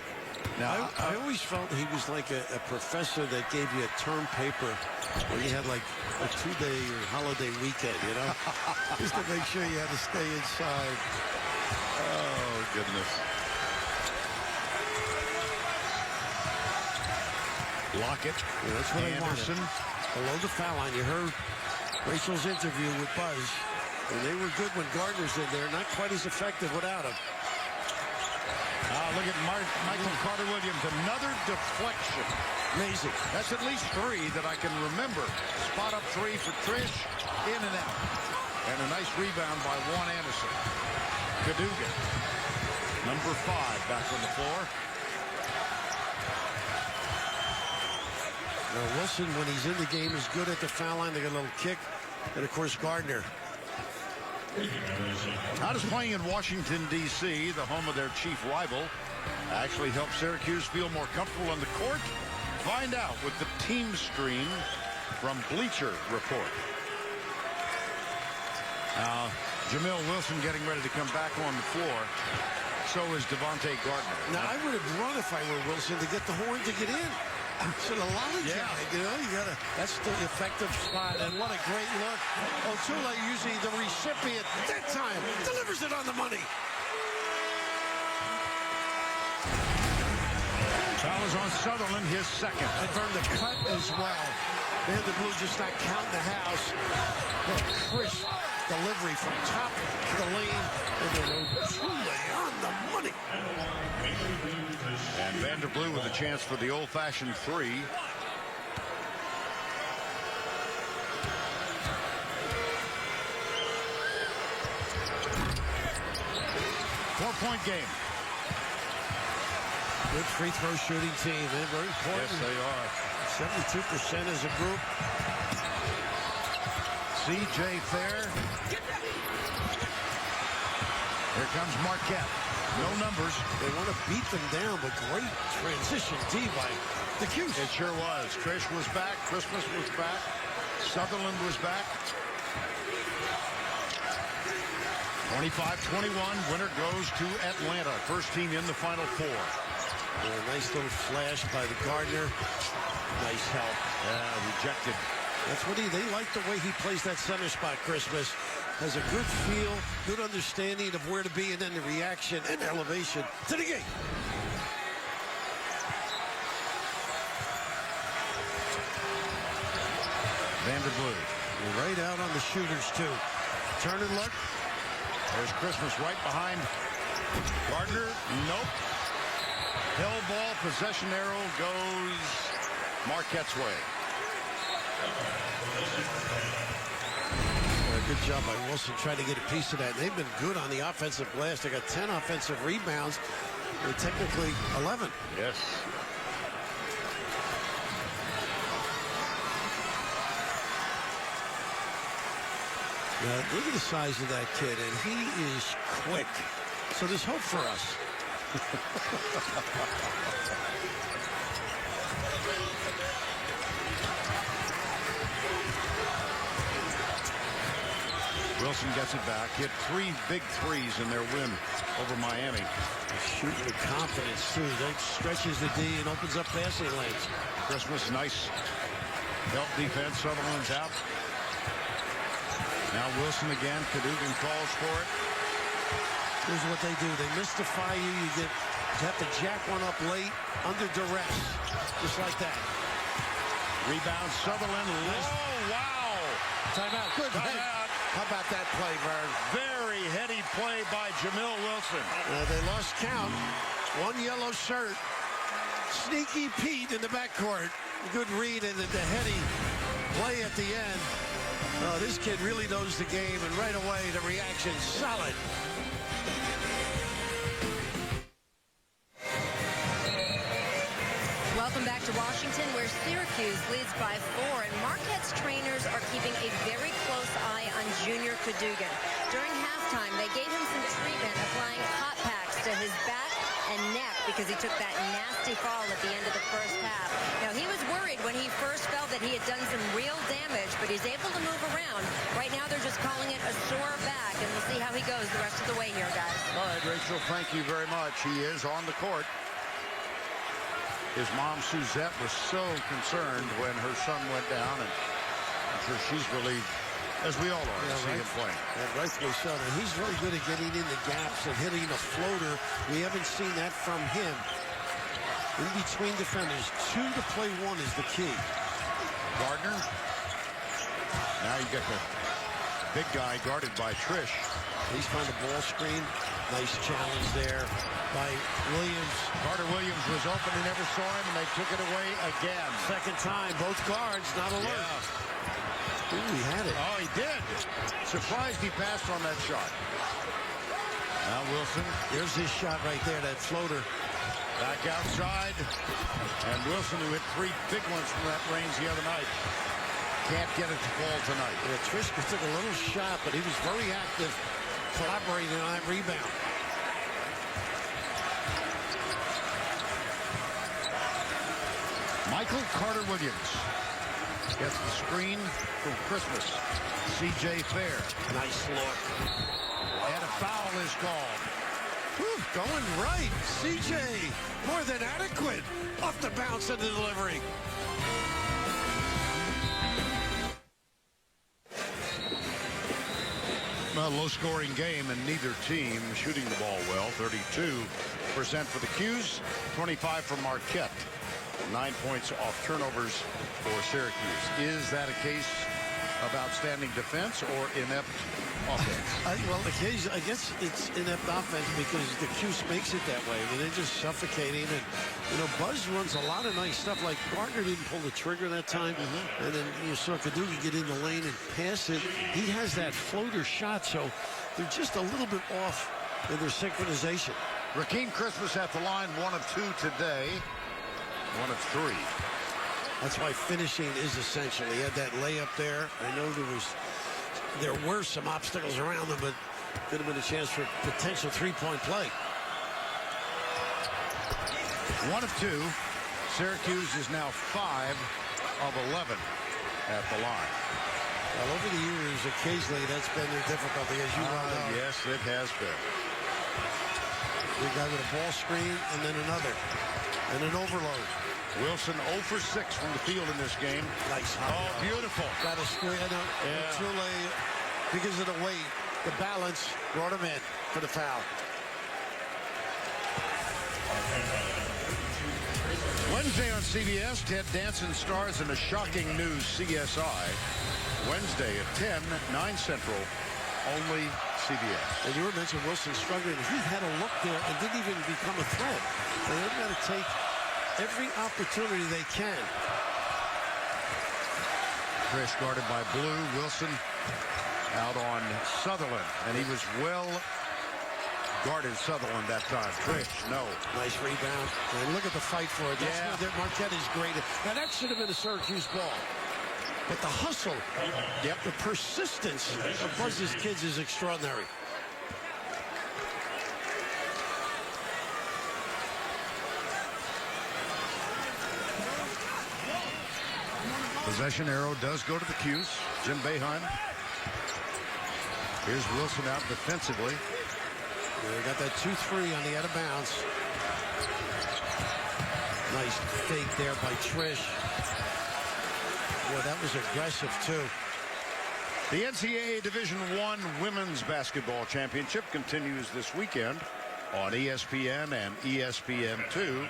B: Now, I always felt he was like a professor that gave you a term paper where you had like a 2-day or holiday weekend, you know? Just to make sure you had to stay inside.
A: Oh, goodness. Lockett.
B: Yeah, that's what
A: Anderson.
B: I wanted. Below the foul line, you heard Rachel's interview with Buzz. And they were good when Gardner's in there. Not quite as effective without him.
A: Look at Michael Carter-Williams. Another deflection.
B: Amazing.
A: That's at least 3 that I can remember. Spot up 3 for Trish. In and out. And a nice rebound by Juan Anderson. Kaduga. Number 5 back on the floor.
B: Now Wilson, when he's in the game, is good at the foul line. They got a little kick. And, of course, Gardner.
A: How does playing in Washington, D.C., the home of their chief rival, actually help Syracuse feel more comfortable on the court? Find out with the team stream from Bleacher Report. Jamil Wilson getting ready to come back on the floor. So is Devontae Gardner.
B: Now, I would have run if I were Wilson to get the horn to get in. So the lollygag, you know, that's the effective spot. And what a great look. Otule usually the recipient. That time delivers it on the money.
A: Foul is on Sutherland, his second.
B: And burned the cut as well. Vanderblue just not counting the house. What a crisp delivery from top to the lane. And then Otule on the money.
A: And Vanderblue with a chance for the old-fashioned 3. 4-point game.
B: Good free throw shooting team. They're very important.
A: Yes, they are.
B: 72% as a group.
A: C.J. Fair. Here comes Marquette. No numbers.
B: They want to beat them down, but great transition D by the Cuse.
A: It sure was. Trish was back. Christmas was back. Sutherland was back. 25-21. Winner goes to Atlanta. First team in the Final Four.
B: A nice little flash by the Gardner. Nice help.
A: Rejected.
B: That's what they like the way he plays that center spot, Christmas. Has a good feel, good understanding of where to be, and then the reaction and elevation to the game.
A: Vanderblue.
B: Right out on the shooters, too. Turn and look.
A: There's Christmas right behind Gardner, nope. Hill ball, possession arrow goes Marquette's way.
B: Good job by Wilson trying to get a piece of that. They've been good on the offensive glass. They got 10 offensive rebounds. They're technically 11.
A: Yes.
B: Now, look at the size of that kid, and he is quick. So there's hope for us.
A: Wilson gets it back. Hit 3 big threes in their win over Miami.
B: Shooting with confidence, too. That stretches the D and opens up passing lanes.
A: Christmas, nice help defense. Sutherland's out. Now Wilson again. Cadogan calls for it.
B: Here's what they do. They mystify you. You have to jack one up late under duress. Just like that.
A: Rebound Sutherland.
B: Nice.
A: Oh, wow.
B: Timeout. Good.
A: Timeout.
B: How about that play, Vern?
A: Very heady play by Jamil Wilson.
B: They lost count. One yellow shirt. Sneaky Pete in the backcourt. Good read and the heady play at the end. This kid really knows the game, and right away the reaction solid.
C: Welcome back to Washington, where Syracuse leads by 4, and Marquette's trainers are keeping a very close eye on Junior Cadogan. During halftime, they gave him some treatment, applying hot packs to his back and neck because he took that nasty fall at the end of the first half. Now, he was worried when he first felt that he had done some real damage, but he's able to move around. Right now, they're just calling it a sore back, and we'll see how he goes the rest of the way here, guys.
A: All right, Rachel, thank you very much. He is on the court. His mom, Suzette, was so concerned when her son went down, and I'm sure she's relieved, as we all are, to see him play.
B: And rightfully so. And he's really good at getting in the gaps and hitting a floater. We haven't seen that from him. In between defenders, 2 to play 1 is the key.
A: Gardner. Now you get the big guy guarded by Trish.
B: He's found a ball screen. Nice challenge there by Williams.
A: Carter Williams was open. He never saw him, and they took it away again.
B: Second time, both guards not alert.
A: Yeah.
B: Ooh, he had it.
A: Oh, he did. Surprised he passed on that shot. Now Wilson.
B: There's his shot right there, that floater.
A: Back outside. And Wilson, who hit 3 big ones from that range the other night, can't get it to fall tonight.
B: Yeah, Triska took a little shot, but he was very active, collaborating on that rebound.
A: Michael Carter Williams gets the screen from Christmas. C.J. Fair.
B: Nice look.
A: And a foul is called.
B: Whew, going right. C.J. more than adequate. Off the bounce of the delivery.
A: A low-scoring game, and neither team shooting the ball well. 32% for the 'Cuse, 25 for Marquette. 9 points off turnovers for Syracuse. Is that a case of outstanding defense or inept offense?
B: Well, occasionally, I guess it's inept offense because the 'Cuse makes it that way. I mean, they're just suffocating. And, you know, Buzz runs a lot of nice stuff. Like Gardner didn't pull the trigger that time. And then you saw Cadogan get in the lane and pass it. He has that floater shot, so they're just a little bit off in their synchronization.
A: Rakeem Christmas at the line, 1 of 2 today. 1 of 3.
B: That's why finishing is essential. He had that layup there. I know there were some obstacles around him, but could have been a chance for potential 3-point play.
A: 1 of 2. Syracuse is now 5 of 11 at the line.
B: Well, over the years, occasionally that's been their difficulty, as you well know.
A: Yes, it has been.
B: Big guy with a ball screen and then another. And an overload.
A: Wilson 0 for 6 from the field in this game.
B: Nice.
A: Oh, beautiful.
B: Got a screen.
A: Yeah.
B: Truly, because of the weight, the balance brought him in for the foul.
A: Wednesday on CBS, Ted Danson stars in a shocking new CSI. Wednesday at 10, 9 Central only CBS.
B: And you were mentioning Wilson struggling. He had a look there and didn't even become a threat. They've got to take every opportunity they can.
A: Trish guarded by Blue. Wilson out on Sutherland, and he was well guarded Sutherland that time. Trish, no.
B: Nice rebound. And look at the fight for it. That's where Marquette is great. Now that should have been a Syracuse ball. But the hustle, the persistence of Buzz's kids is extraordinary.
A: Possession arrow does go to the Cuse. Jim Boeheim. Here's Wilson out defensively.
B: They got that 2-3 on the out of bounds. Nice fake there by Trish. Boy, that was aggressive, too.
A: The NCAA Division I Women's Basketball Championship continues this weekend on ESPN and ESPN2.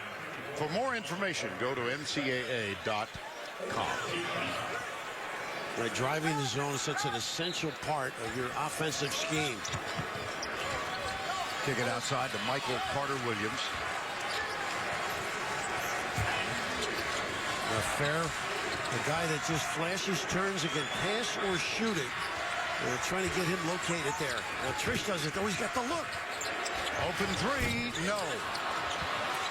A: For more information, go to ncaa.com.
B: Right, driving the zone is such an essential part of your offensive scheme.
A: Kick it outside to Michael Carter-Williams.
B: Fair, the guy that just flashes turns and can pass or shoot it. They're trying to get him located there. Now Trish does it, though. He's got the look.
A: Open three, no.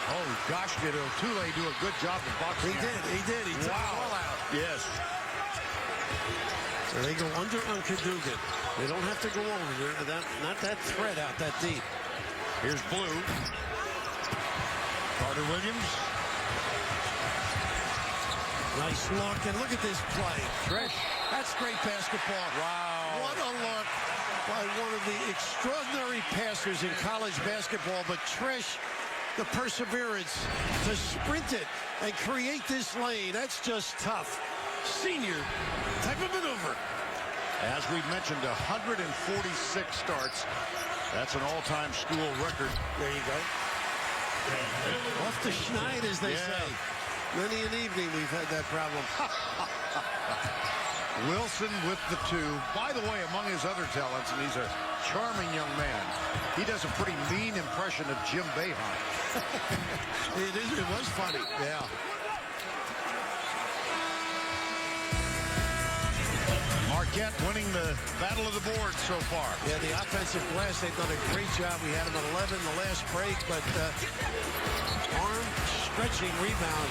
A: Oh, gosh, did Otule do a good job of boxing?
B: He did. He took the ball out.
A: Yes.
B: So they go under on Cadogan. They don't have to go over there. Not that threat out that deep.
A: Here's Blue. Carter-Williams.
B: Nice look, and look at this play.
A: Trish.
B: That's great basketball.
A: Wow.
B: What a look by one of the extraordinary passers in college basketball. But Trish, the perseverance to sprint it and create this lane, that's just tough. Senior type of maneuver.
A: As we've mentioned, 146 starts. That's an all-time school record.
B: There you go. Off the schneid, as they say. Many an evening we've had that problem.
A: Wilson with the two. By the way, among his other talents, and he's a charming young man, he does a pretty mean impression of Jim Boeheim.
B: It was funny.
A: Yeah. Marquette winning the battle of the boards so far.
B: Yeah, the offensive glass, they've done a great job. We had them at 11 the last break, but arm stretching rebound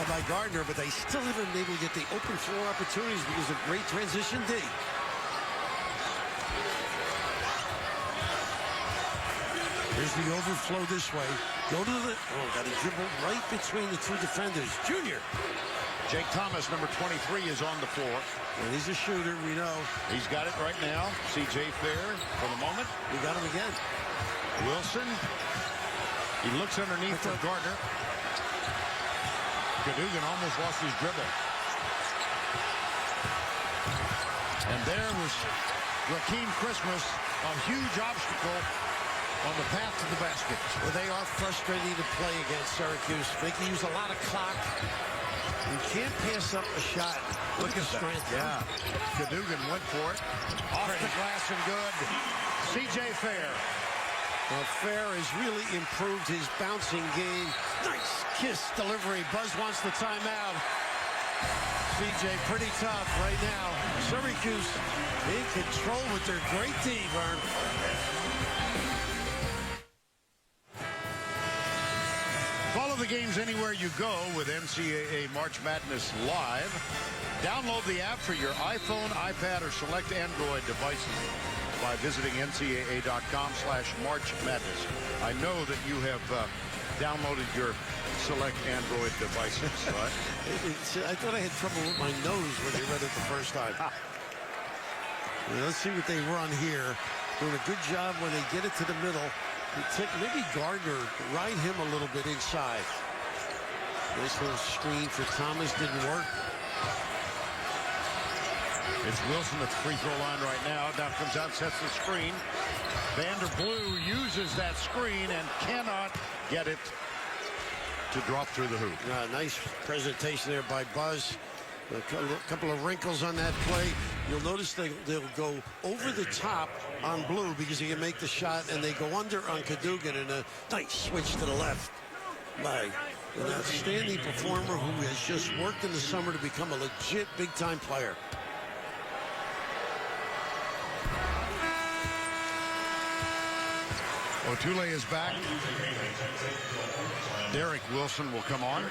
B: by Gardner, but they still haven't been able to get the open floor opportunities because of great transition D. Here's the overflow this way. Go to the... Oh, got a dribble right between the two defenders. Junior.
A: Jake Thomas, number 23, is on the floor.
B: And he's a shooter, we know.
A: He's got it right now. C.J. Fair for the moment.
B: We got him again.
A: Wilson. He looks underneath for Gardner. Cadogan almost lost his dribble. And there was Rakeem Christmas, a huge obstacle on the path to the basket.
B: Well, they are frustrating to play against Syracuse. They can use a lot of clock. You can't pass up a shot. Look at strength.
A: Yeah. Cadogan went for it. Off the glass and good. C.J. Fair.
B: Well, Fair has really improved his bouncing game. Nice kiss delivery. Buzz wants the timeout. C.J. pretty tough right now. Syracuse in control with their great D, Vern.
A: Follow the games anywhere you go with NCAA March Madness Live. Download the app for your iPhone, iPad, or select Android devices by visiting ncaa.com/March Madness. I know that you have downloaded your select Android devices. Right?
B: I thought I had trouble with my nose when they read it the first time. Let's see what they run here. Doing a good job when they get it to the middle. Maybe Gardner ride him a little bit inside. Nice little screen for Thomas, didn't work.
A: It's Wilson at the free throw line right now. Now comes out, sets the screen. Vander Blue uses that screen and cannot get it to drop through the hoop.
B: Nice presentation there by Buzz. A couple of wrinkles on that play. You'll notice they'll go over the top on Blue because he can make the shot, and they go under on Cadogan, and a nice switch to the left by an outstanding performer who has just worked in the summer to become a legit big-time player.
A: Otule is back. Derek Wilson will come on.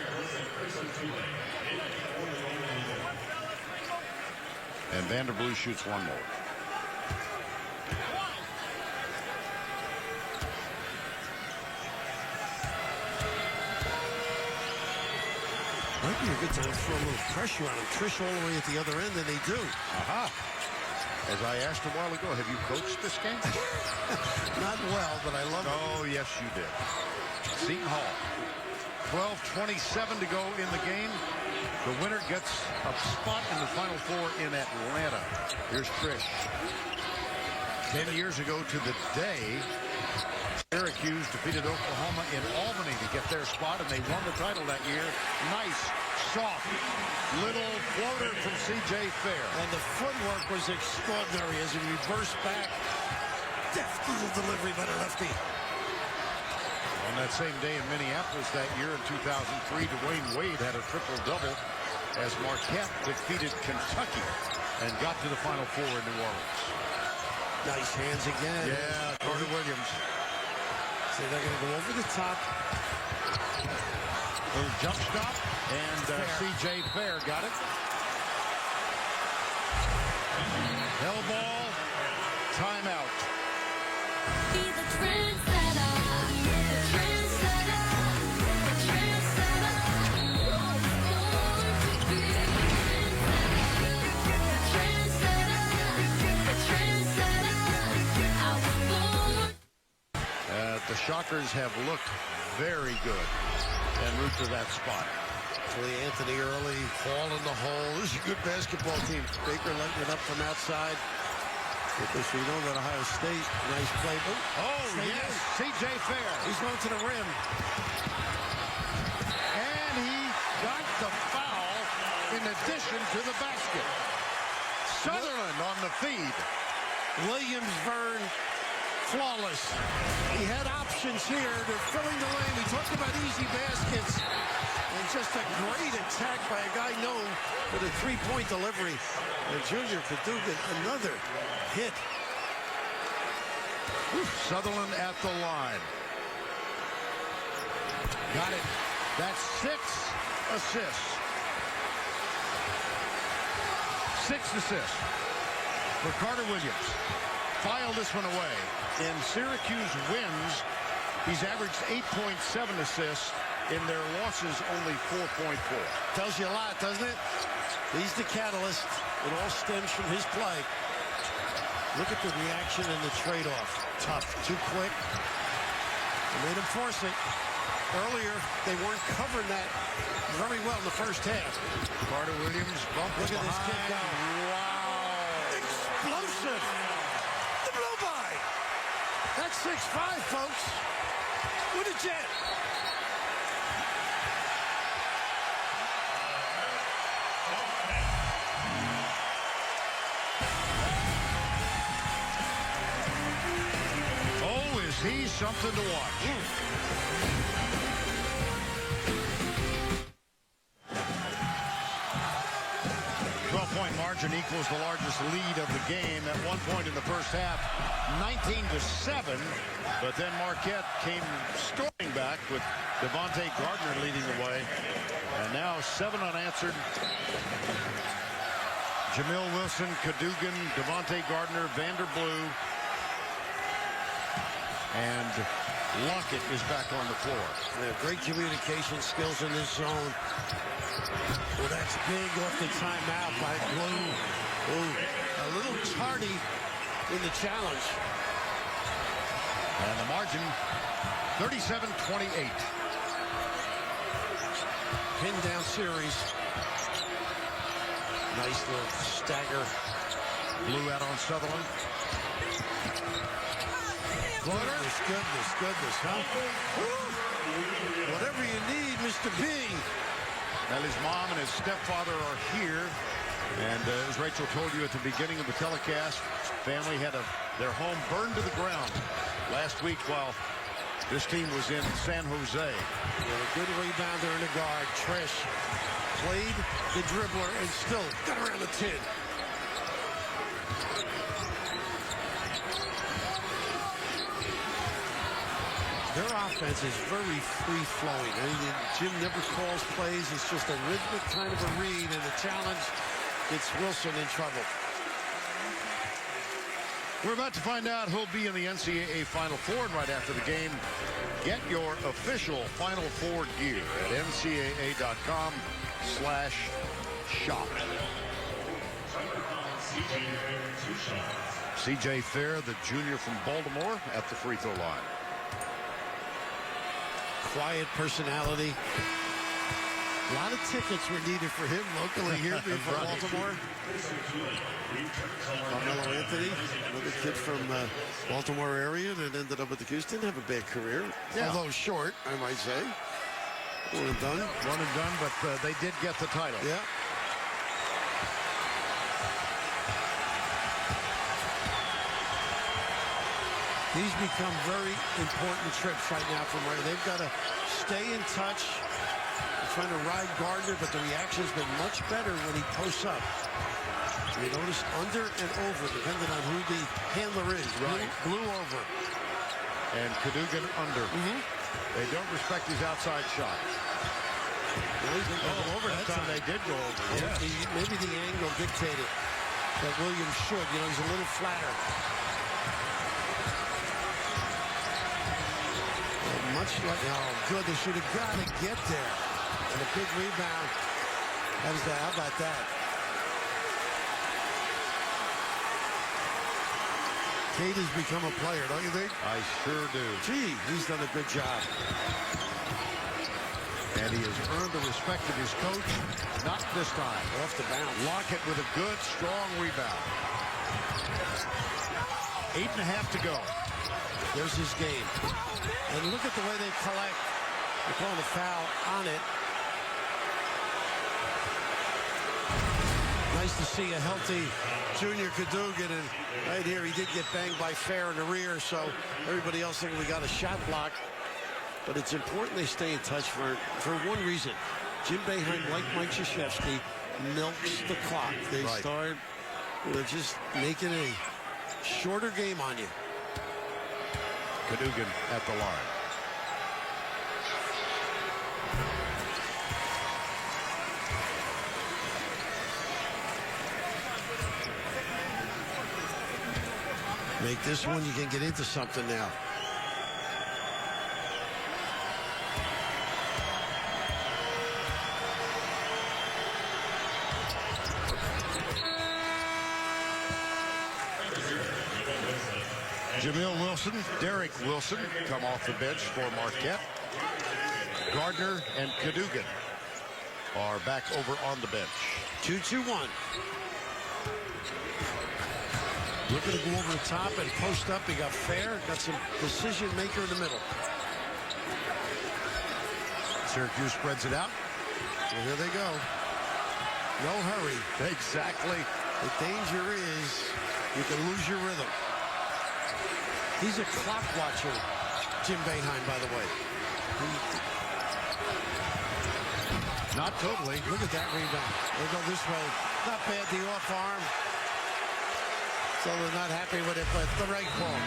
A: And Vanderblue shoots one more.
B: Might be a good time to throw a little pressure on him. Trish all the way at the other end, and they do.
A: Aha. As I asked a while ago, have you coached this game?
B: Not well, but I love it.
A: Oh, yes, you did. Seton Hall. 12:27 to go in the game. The winner gets a spot in the Final Four in Atlanta. Here's Trish. 10 years ago to the day, Syracuse defeated Oklahoma in Albany to get their spot, and they won the title that year. Nice, soft, little floater from C.J. Fair.
B: And the footwork was extraordinary as he reversed back. Deft little delivery by the lefty.
A: On that same day in Minneapolis that year in 2003, Dwayne Wade had a triple-double as Marquette defeated Kentucky and got to the Final Four in New Orleans.
B: Nice hands again.
A: Yeah, Carter Williams.
B: So they're going to go over the top.
A: Little jump stop, and C.J. Fair got it. Hell ball, timeout.
F: Be the trendsetter, the trendsetter, the trendsetter. The trendsetter, I was born.
A: The Shockers have looked very good en route to that spot.
B: Actually, Anthony early, ball in the hole. This is a good basketball team. Baker letting it up from outside. Because you know that Ohio State, nice play.
A: Oh, yes, C.J. Fair.
B: He's going to the rim.
A: And he got the foul in addition to the basket. Sutherland on the feed.
B: Williams, Vern, flawless. He had options here. They're filling the lane. We talked about easy baskets. And just a great attack by a guy known for the three-point delivery. And Junior Cadogan, another hit.
A: Sutherland at the line. Got it. That's 6 assists. 6 assists for Carter Williams. File this one away. In Syracuse wins, he's averaged 8.7 assists. In their losses, only 4.4.
B: Tells you a lot, doesn't it? He's the catalyst. It all stems from his play. Look at the reaction and the trade-off. Tough, too quick. They made him force it. Earlier, they weren't covering that very well in the first half.
A: Carter Williams bumped.
B: Look at this kid go.
A: Wow.
B: Explosive. The blow by. That's 6'5", folks. With a jet.
A: He's something to watch. 12-point margin equals the largest lead of the game. At one point in the first half, 19-7. But then Marquette came storming back with Devontae Gardner leading the way. And now 7 unanswered. Jamil Wilson, Cadogan, Devontae Gardner, Vanderblue. And Lockett is back on the floor.
B: Yeah, great communication skills in this zone. Well, that's big off the timeout by Blue. Ooh, a little tardy in the challenge.
A: And the margin, 37-28.
B: Pin down series. Nice little stagger.
A: Blue out on Sutherland. Floater.
B: Goodness, huh? Woo! Whatever you need, Mr. B.
A: Well, his mom and his stepfather are here. And as Rachel told you at the beginning of the telecast, family had their home burned to the ground last week while this team was in San Jose.
B: A good rebounder and a guard. Trish played the dribbler and still got around the tin. Their offense is very free-flowing. Jim never calls plays. It's just a rhythmic kind of a read, and the challenge gets Wilson in trouble.
A: We're about to find out who'll be in the NCAA Final Four, and right after the game, get your official Final Four gear at ncaa.com/shop. C.J. Fair, the junior from Baltimore, at the free throw line.
B: Quiet personality. A lot of tickets were needed for him locally here from Baltimore. Carmelo Anthony, another kid from Baltimore area that ended up at the Houston. Didn't have a bad career, although short, I might say. One and done.
A: One and done, but they did get the title.
B: Yeah. These become very important trips right now from where they've got to stay in touch. They're trying to ride Gardner, but the reaction's been much better when he posts up. You notice under and over, depending on who the handler is.
A: Right.
B: Blue over.
A: And Cadogan under. They don't respect his outside shot.
B: Well, he's been going over that time.
A: They did go over.
B: Yeah. Maybe the angle dictated that Williams should. You know, he's a little flatter. Much like, oh, good. They should have got to get there. And a big rebound. How about that? Cade has become a player, don't you think?
A: I sure do.
B: Gee, he's done a good job.
A: And he has earned the respect of his coach. Not this time.
B: Off the bounce.
A: Lockett with a good, strong rebound. 8.5 to go.
B: There's his game. And look at the way they collect. They're calling a foul on it. Nice to see a healthy Junior Cadogan. And right here, he did get banged by Fair in the rear, so everybody else thinking we got a shot block. But it's important they stay in touch for one reason. Jim Boeheim, like Mike Krzyzewski, milks the clock. They start just making a shorter game on you.
A: Cadogan at the line.
B: Make this one, you can get into something now.
A: Jamil Wilson, Derek Wilson come off the bench for Marquette. Gardner and Cadogan are back over on the bench.
B: 2-2-1. Looking to go over the top and post up. He got Fair, got some decision maker in the middle.
A: Syracuse spreads it out.
B: So here they go. No hurry.
A: Exactly.
B: The danger is you can lose your rhythm. He's a clock watcher, Jim Boeheim, by the way.
A: Not totally.
B: Look at that rebound. They go this way. Not bad, the off arm. So they're not happy with it, but the right call.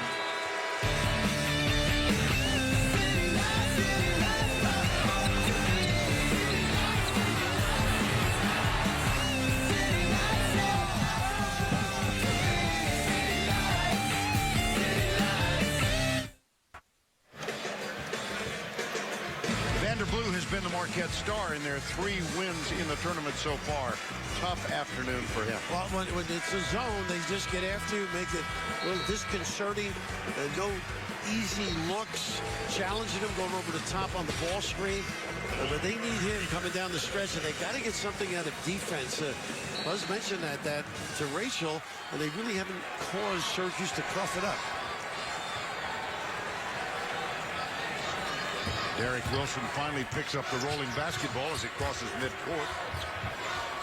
A: Blue has been the Marquette star in their 3 wins in the tournament so far. Tough afternoon for him.
B: Well, when it's a zone, they just get after you, make it a little disconcerting. No easy looks, challenging him, going over the top on the ball screen. But they need him coming down the stretch, and they got to get something out of defense. Buzz mentioned that to Rachel, and they really haven't caused Syracuse to cough it up.
A: Derek Wilson finally picks up the rolling basketball as it crosses midcourt.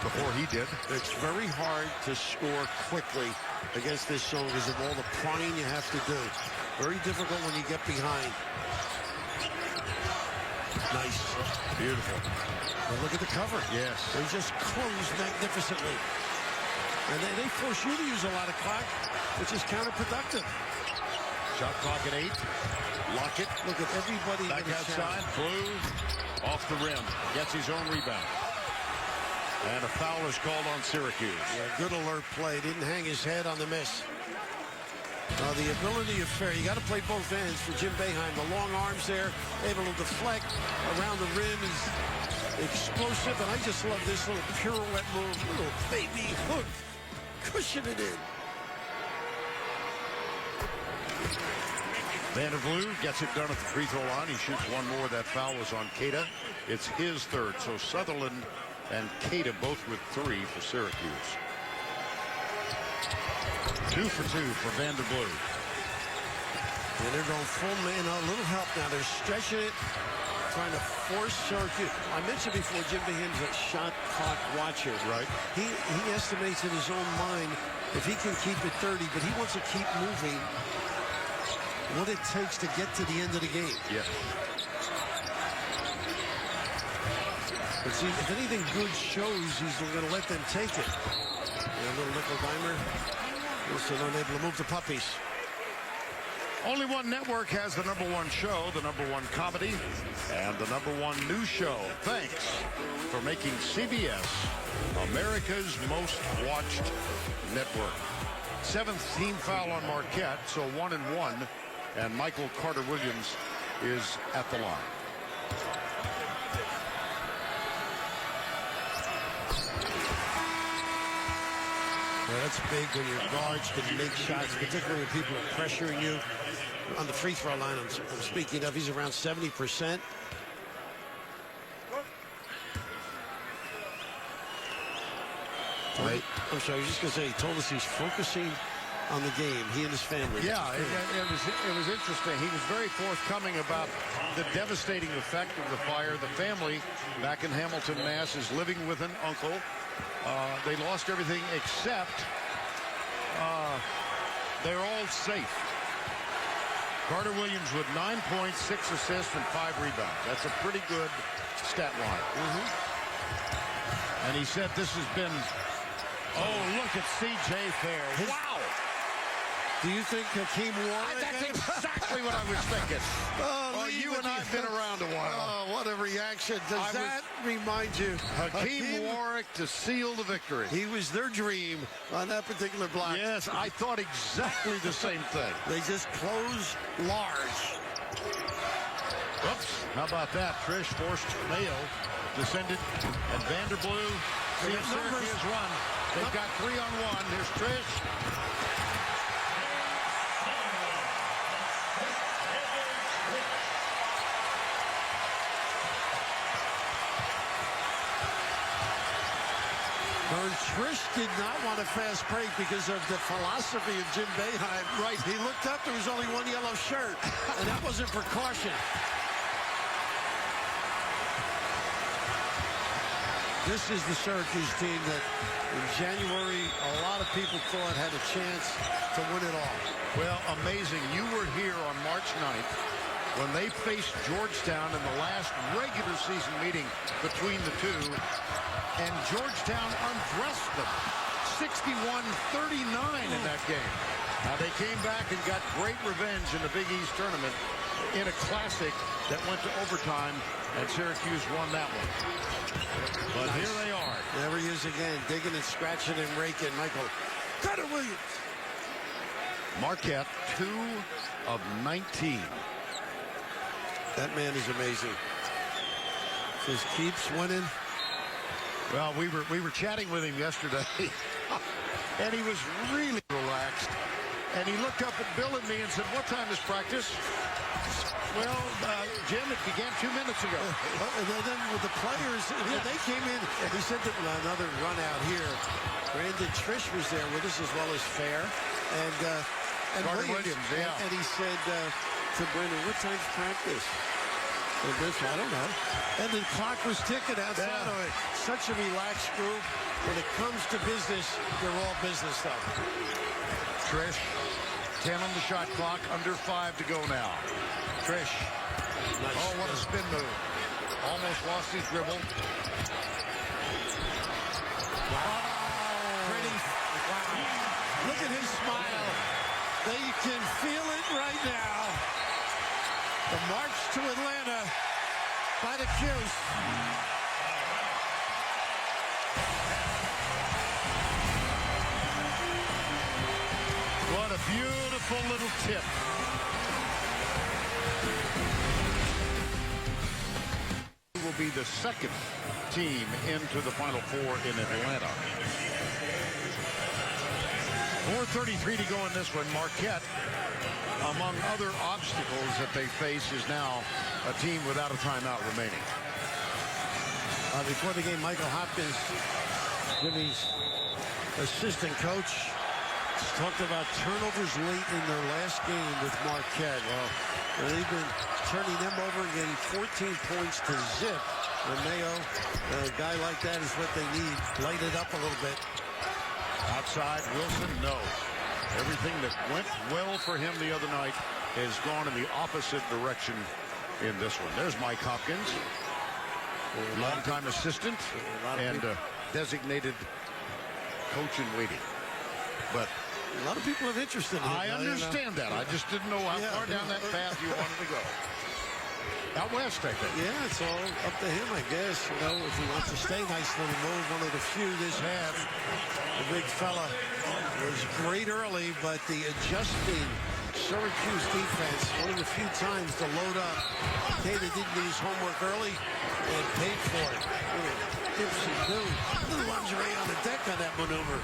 A: before he did.
B: It's very hard to score quickly against this zone because of all the prying you have to do. Very difficult when you get behind. Nice.
A: Beautiful.
B: But look at the cover.
A: Yes.
B: They just close magnificently. And they force you to use a lot of clock, which is counterproductive.
A: Shot clock at 8. Lockett.
B: Look at everybody.
A: Back outside. Blue off the rim. Gets his own rebound. And a foul is called on Syracuse.
B: Yeah, good alert play. Didn't hang his head on the miss. The ability of Fair. You got to play both ends for Jim Boeheim. The long arms there, able to deflect around the rim. He's explosive, and I just love this little pirouette move. Little baby hook. Cushion it in.
A: Vanderblue gets it done at the free throw line. He shoots one more. That foul was on Keita. It's his third. So Sutherland and Keita both with 3 for Syracuse. 2 for 2 for Vanderblue.
B: And they're going full man. A little help now. They're stretching it, trying to force Syracuse. I mentioned before, Jim Boeheim's a shot clock watcher.
A: Right.
B: He estimates in his own mind if he can keep it 30, but he wants to keep moving what it takes to get to the end of the game.
A: Yeah.
B: But see, if anything good shows, he's going to let them take it. And a little nickel dimer. Wilson unable to move the puppies.
A: Only one network has the #1 show, the #1 comedy, and the #1 news show. Thanks for making CBS America's most watched network. 7th team foul on Marquette, so 1-1, and Michael Carter-Williams is at the line.
B: Yeah, that's big when your guards can make shots, particularly when people are pressuring you on the free throw line. I'm speaking of, he's around 70%.
A: Right.
B: I'm sorry, I was just going to say, he told us he's focusing on the game, he and his family.
A: Yeah, it was interesting. He was very forthcoming about the devastating effect of the fire. The family back in Hamilton, Mass. is living with an uncle. They lost everything except they're all safe. Carter Williams with 9 points, 6 assists, and 5 rebounds. That's a pretty good stat line. And he said this has been, oh, look at C.J. Fair. Wow.
B: Do you think Hakeem Warren?
A: That's exactly what I was thinking. Oh, you and I have been around a while.
B: Oh, what a reaction. Does that remind you?
A: Hakeem Warwick to seal the victory.
B: He was their dream on that particular block.
A: Yes, I thought exactly the same thing.
B: They just close large.
A: Oops, how about that? Trish forced Mayo to send it, and Vanderblue see if Syracuse run. They've got 3-on-1. Here's Trish.
B: Trish did not want a fast break because of the philosophy of Jim Boeheim. Right. He looked up, there was only one yellow shirt, and that wasn't precaution. This is the Syracuse team that in January a lot of people thought had a chance to win it all.
A: Well, amazing. You were here on March 9th when they faced Georgetown in the last regular season meeting between the two. And Georgetown undressed them 61-39 in that game. Now they came back and got great revenge in the Big East tournament in a classic that went to overtime, and Syracuse won that one. But nice. Here they are.
B: There he is again, digging and scratching and raking. Michael Carter-Williams.
A: Marquette, 2 of 19.
B: That man is amazing. Just keeps winning.
A: Well, we were chatting with him yesterday, and he was really relaxed. And he looked up at Bill and me and said, "What time is practice?" Well, Jim, it began 2 minutes ago.
B: And then with the players, they came in. He said that another run out here. Brandon Trish was there with us as well as Fair. And
A: Williams, yeah.
B: And he said to Brendan, "What time's practice?" I don't know. And the clock was ticking outside of it. Such a relaxed group. When it comes to business, they're all business stuff.
A: Trish, 10 on the shot clock, under 5 to go now. Trish.
B: Nice.
A: Oh, what a spin move. Almost lost his dribble.
B: Wow. Pretty. Wow. Look at his smile. They can feel it right now. The march to Atlanta by the Cuse.
A: What a beautiful little tip. Will be the second team into the Final Four in Atlanta. 4:33 to go in this one. Marquette, among other obstacles that they face, is now a team without a timeout remaining.
B: Before the game, Michael Hopkins, Jimmy's assistant coach, talked about turnovers late in their last game with Marquette. Well, they've been turning them over and getting 14 points to zip. Romeo, a guy like that is what they need. Light it up a little bit.
A: Outside, Wilson, no. Everything that went well for him the other night has gone in the opposite direction in this one. There's Mike Hopkins, longtime assistant and designated coach in waiting. But
B: a lot of people have interest in him.
A: I understand that. I just didn't know how far down that path you wanted to go. Out west, I think.
B: Yeah, it's all up to him, I guess. You know, if he wants to stay, nice little move. One of the few this half. The big fella was great early, but the adjusting Syracuse defense, one of the few times to load up. Taylor didn't do his homework early and paid for it. Gibson do. Little lingerie on the deck on that maneuver.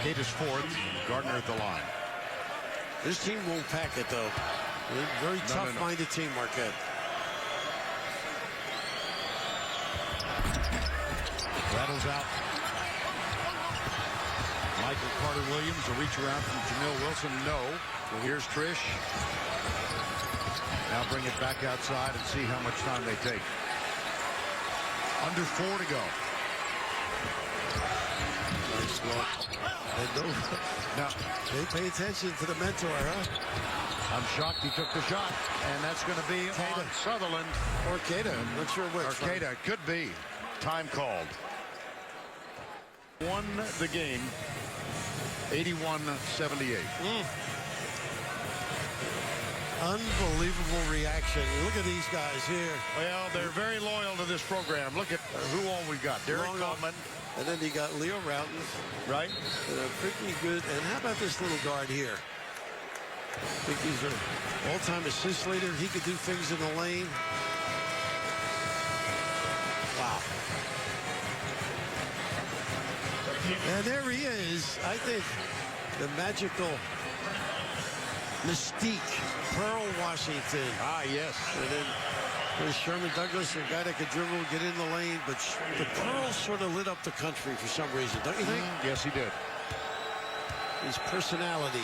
A: Kate is fourth. Gardner at the line.
B: This team won't pack it, though. Very tough-minded team, Marquette.
A: Rattles out. Michael Carter-Williams, a reach around from Jamil Wilson. No. Well, here's Trish. Now bring it back outside and see how much time they take. Under 4 to go.
B: Nice look. Now, they pay attention to the mentor, huh?
A: I'm shocked he took the shot, and that's going to be on Sutherland.
B: Or Cada. I'm not sure which.
A: Or Cada. Could be. Time called. Won the game 81-78.
B: Unbelievable reaction. Look at these guys here.
A: Well, they're very loyal to this program. Look at who all we got. Derek Coleman.
B: And then you got Leo Routon.
A: Right.
B: Pretty good. And how about this little guard here? I think he's an all-time assist leader. He could do things in the lane. Wow. And there he is. I think the magical mystique, Pearl Washington.
A: Ah, yes.
B: And then there's Sherman Douglas, a guy that could dribble, get in the lane. But the Pearl sort of lit up the country for some reason, don't you think?
A: Yes, he did.
B: His personality.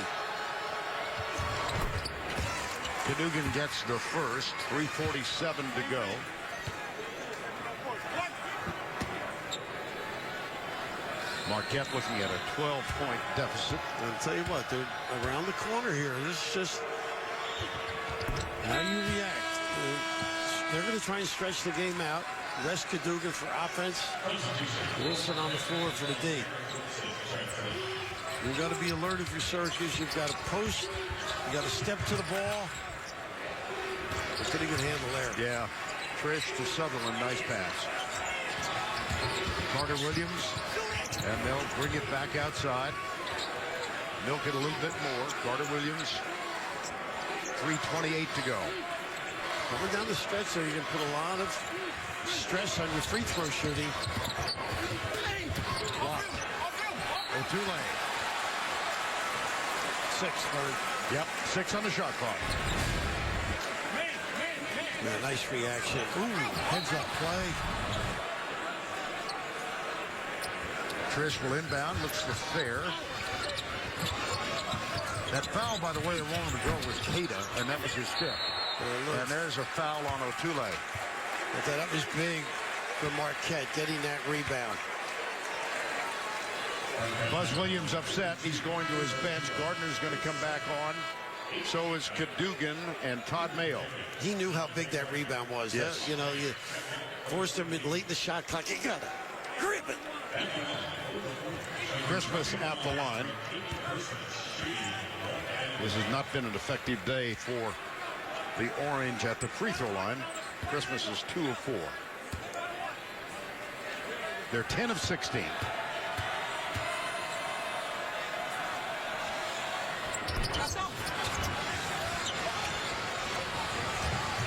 A: Cadogan gets the first. 3:47 to go. Marquette looking at a 12-point deficit.
B: I'll tell you what, they're around the corner here. This is just how you react. They're going to try and stretch the game out. Rest Cadogan for offense. Wilson on the floor for the D. You've got to be alert if you're Syracuse. You've got to post. You've got to step to the ball. A pretty good handle there.
A: Yeah. Trish to Sutherland. Nice pass. Carter-Williams. And they'll bring it back outside. Milk it a little bit more. Carter-Williams. 3:28 to go.
B: Coming down the stretch there, you can put a lot of stress on your free throw shooting. Blocked.
A: O'Toole.
B: 6, Bird.
A: Yep, 6 on the shot clock.
B: Yeah, nice reaction. Ooh, heads up play.
A: Trish will inbound, looks for fair. That foul, by the way, a moment ago was Cada, and that was his fifth. And there's a foul on Otule.
B: That was big for Marquette, getting that rebound.
A: Buzz Williams upset. He's going to his bench. Gardner's going to come back on. So is Cadogan and Todd Mayo.
B: He knew how big that rebound was.
A: Yes.
B: You know, you forced him in late in the shot clock. You got to grip it.
A: Christmas at the line. This has not been an effective day for the Orange at the free throw line. Christmas is 2 of 4. They're 10 of 16.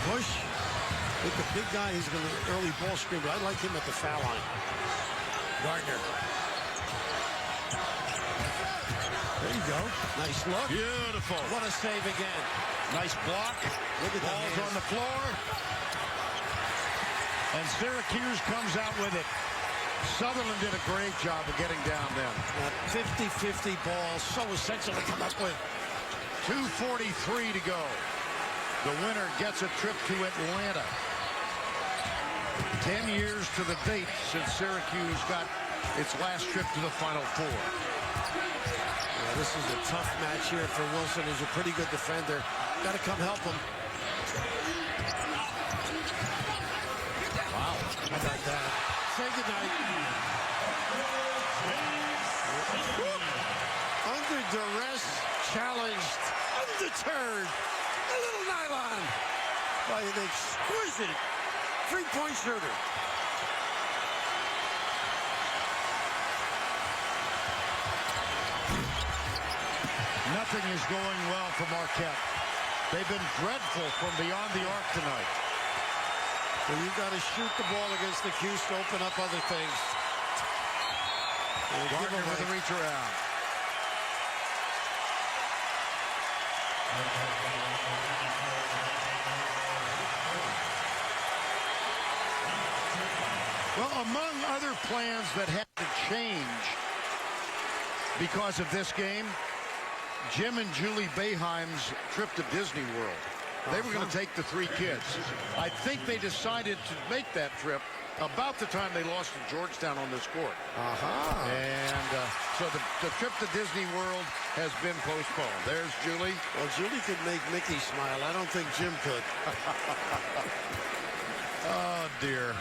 B: Bush with the big guy. He's going to early ball screen, but I like him at the foul line. Gardner. There you go. Nice look.
A: Beautiful.
B: What a save again.
A: Nice block.
B: Look at the
A: Ball's
B: hands.
A: on the floor. And Syracuse comes out with it. Sutherland did a great job of getting down them.
B: 50-50 ball. So essential to come up with.
A: 2:43 to go. The winner gets a trip to Atlanta. 10 years to the date since Syracuse got its last trip to the Final Four.
B: Yeah, this is a tough match here for Wilson, who's a pretty good defender. Got to come help him.
A: Wow.
B: How about that? Say goodnight. Under duress, challenged, undeterred. A little nylon by an exquisite three-point shooter.
A: Nothing is going well for Marquette. They've been dreadful from beyond the arc tonight.
B: Well, you've got to shoot the ball against the Cuse to open up other things.
A: Gardner with the reach around. Well, among other plans that had to change because of this game, Jim and Julie Boeheim's trip to Disney World. They were going to take the 3 kids. I think they decided to make that trip about the time they lost to Georgetown on this court. And so the trip to Disney World has been postponed. There's Julie.
B: Well, Julie could make Mickey smile. I don't think Jim could.
A: Oh, dear.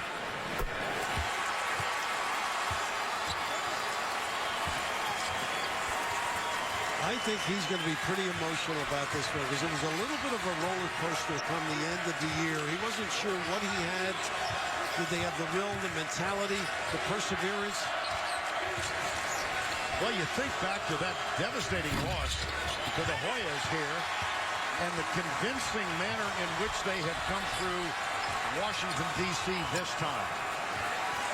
B: I think he's going to be pretty emotional about this one because it was a little bit of a roller coaster come the end of the year. He wasn't sure what he had. Did they have the will, the mentality, the perseverance?
A: Well, you think back to that devastating loss to the Hoyas here and the convincing manner in which they have come through Washington, D.C. this time.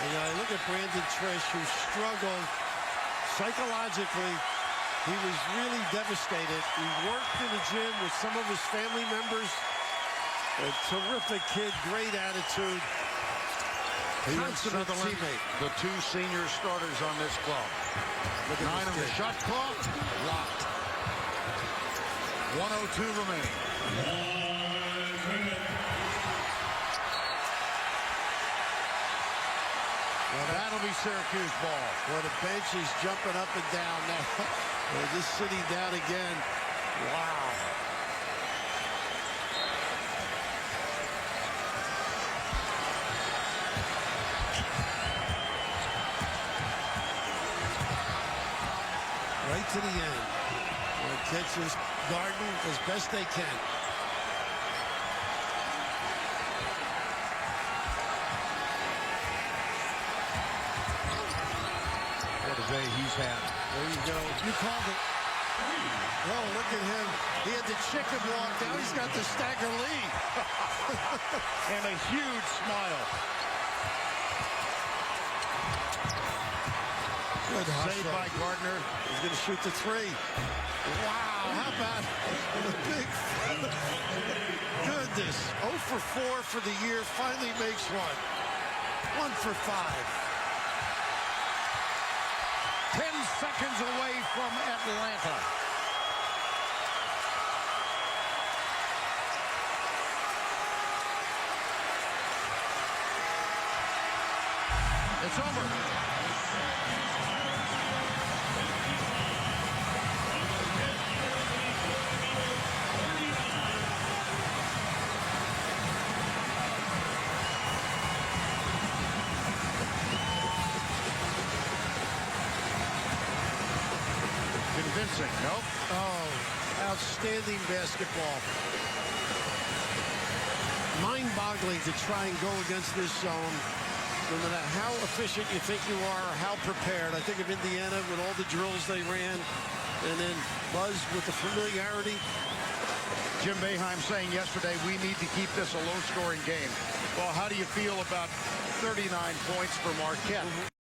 B: And I look at Brandon Trish, who struggled psychologically. He was really devastated. He worked in the gym with some of his family members. A terrific kid, great attitude. Consummate teammate.
A: The 2 senior starters on this club. 9 on the shot clock. Locked. 1:02 remaining. Well, that'll be Syracuse ball.
B: Well, the bench is jumping up and down now. They're just sitting down again. Wow. Right to the end. Catches Gardner as best they can.
A: What a day he's had.
B: There you go. You called it. Oh, look at him. He had the chicken walk. Now he's got the stagger lead.
A: And a huge smile.
B: Good
A: Saved
B: hustle.
A: by Gardner.
B: He's going to shoot the 3. Wow, how about the big goodness. 0 for 4 for the year. Finally makes one. 1 for 5.
A: 10 seconds away from Atlanta. It's over. Convincing, nope.
B: Oh, outstanding basketball. Mind-boggling to try and go against this zone. No matter how efficient you think you are or how prepared. I think of Indiana with all the drills they ran. And then Buzz with the familiarity.
A: Jim Boeheim saying yesterday, we need to keep this a low-scoring game. Well, how do you feel about 39 points for Marquette?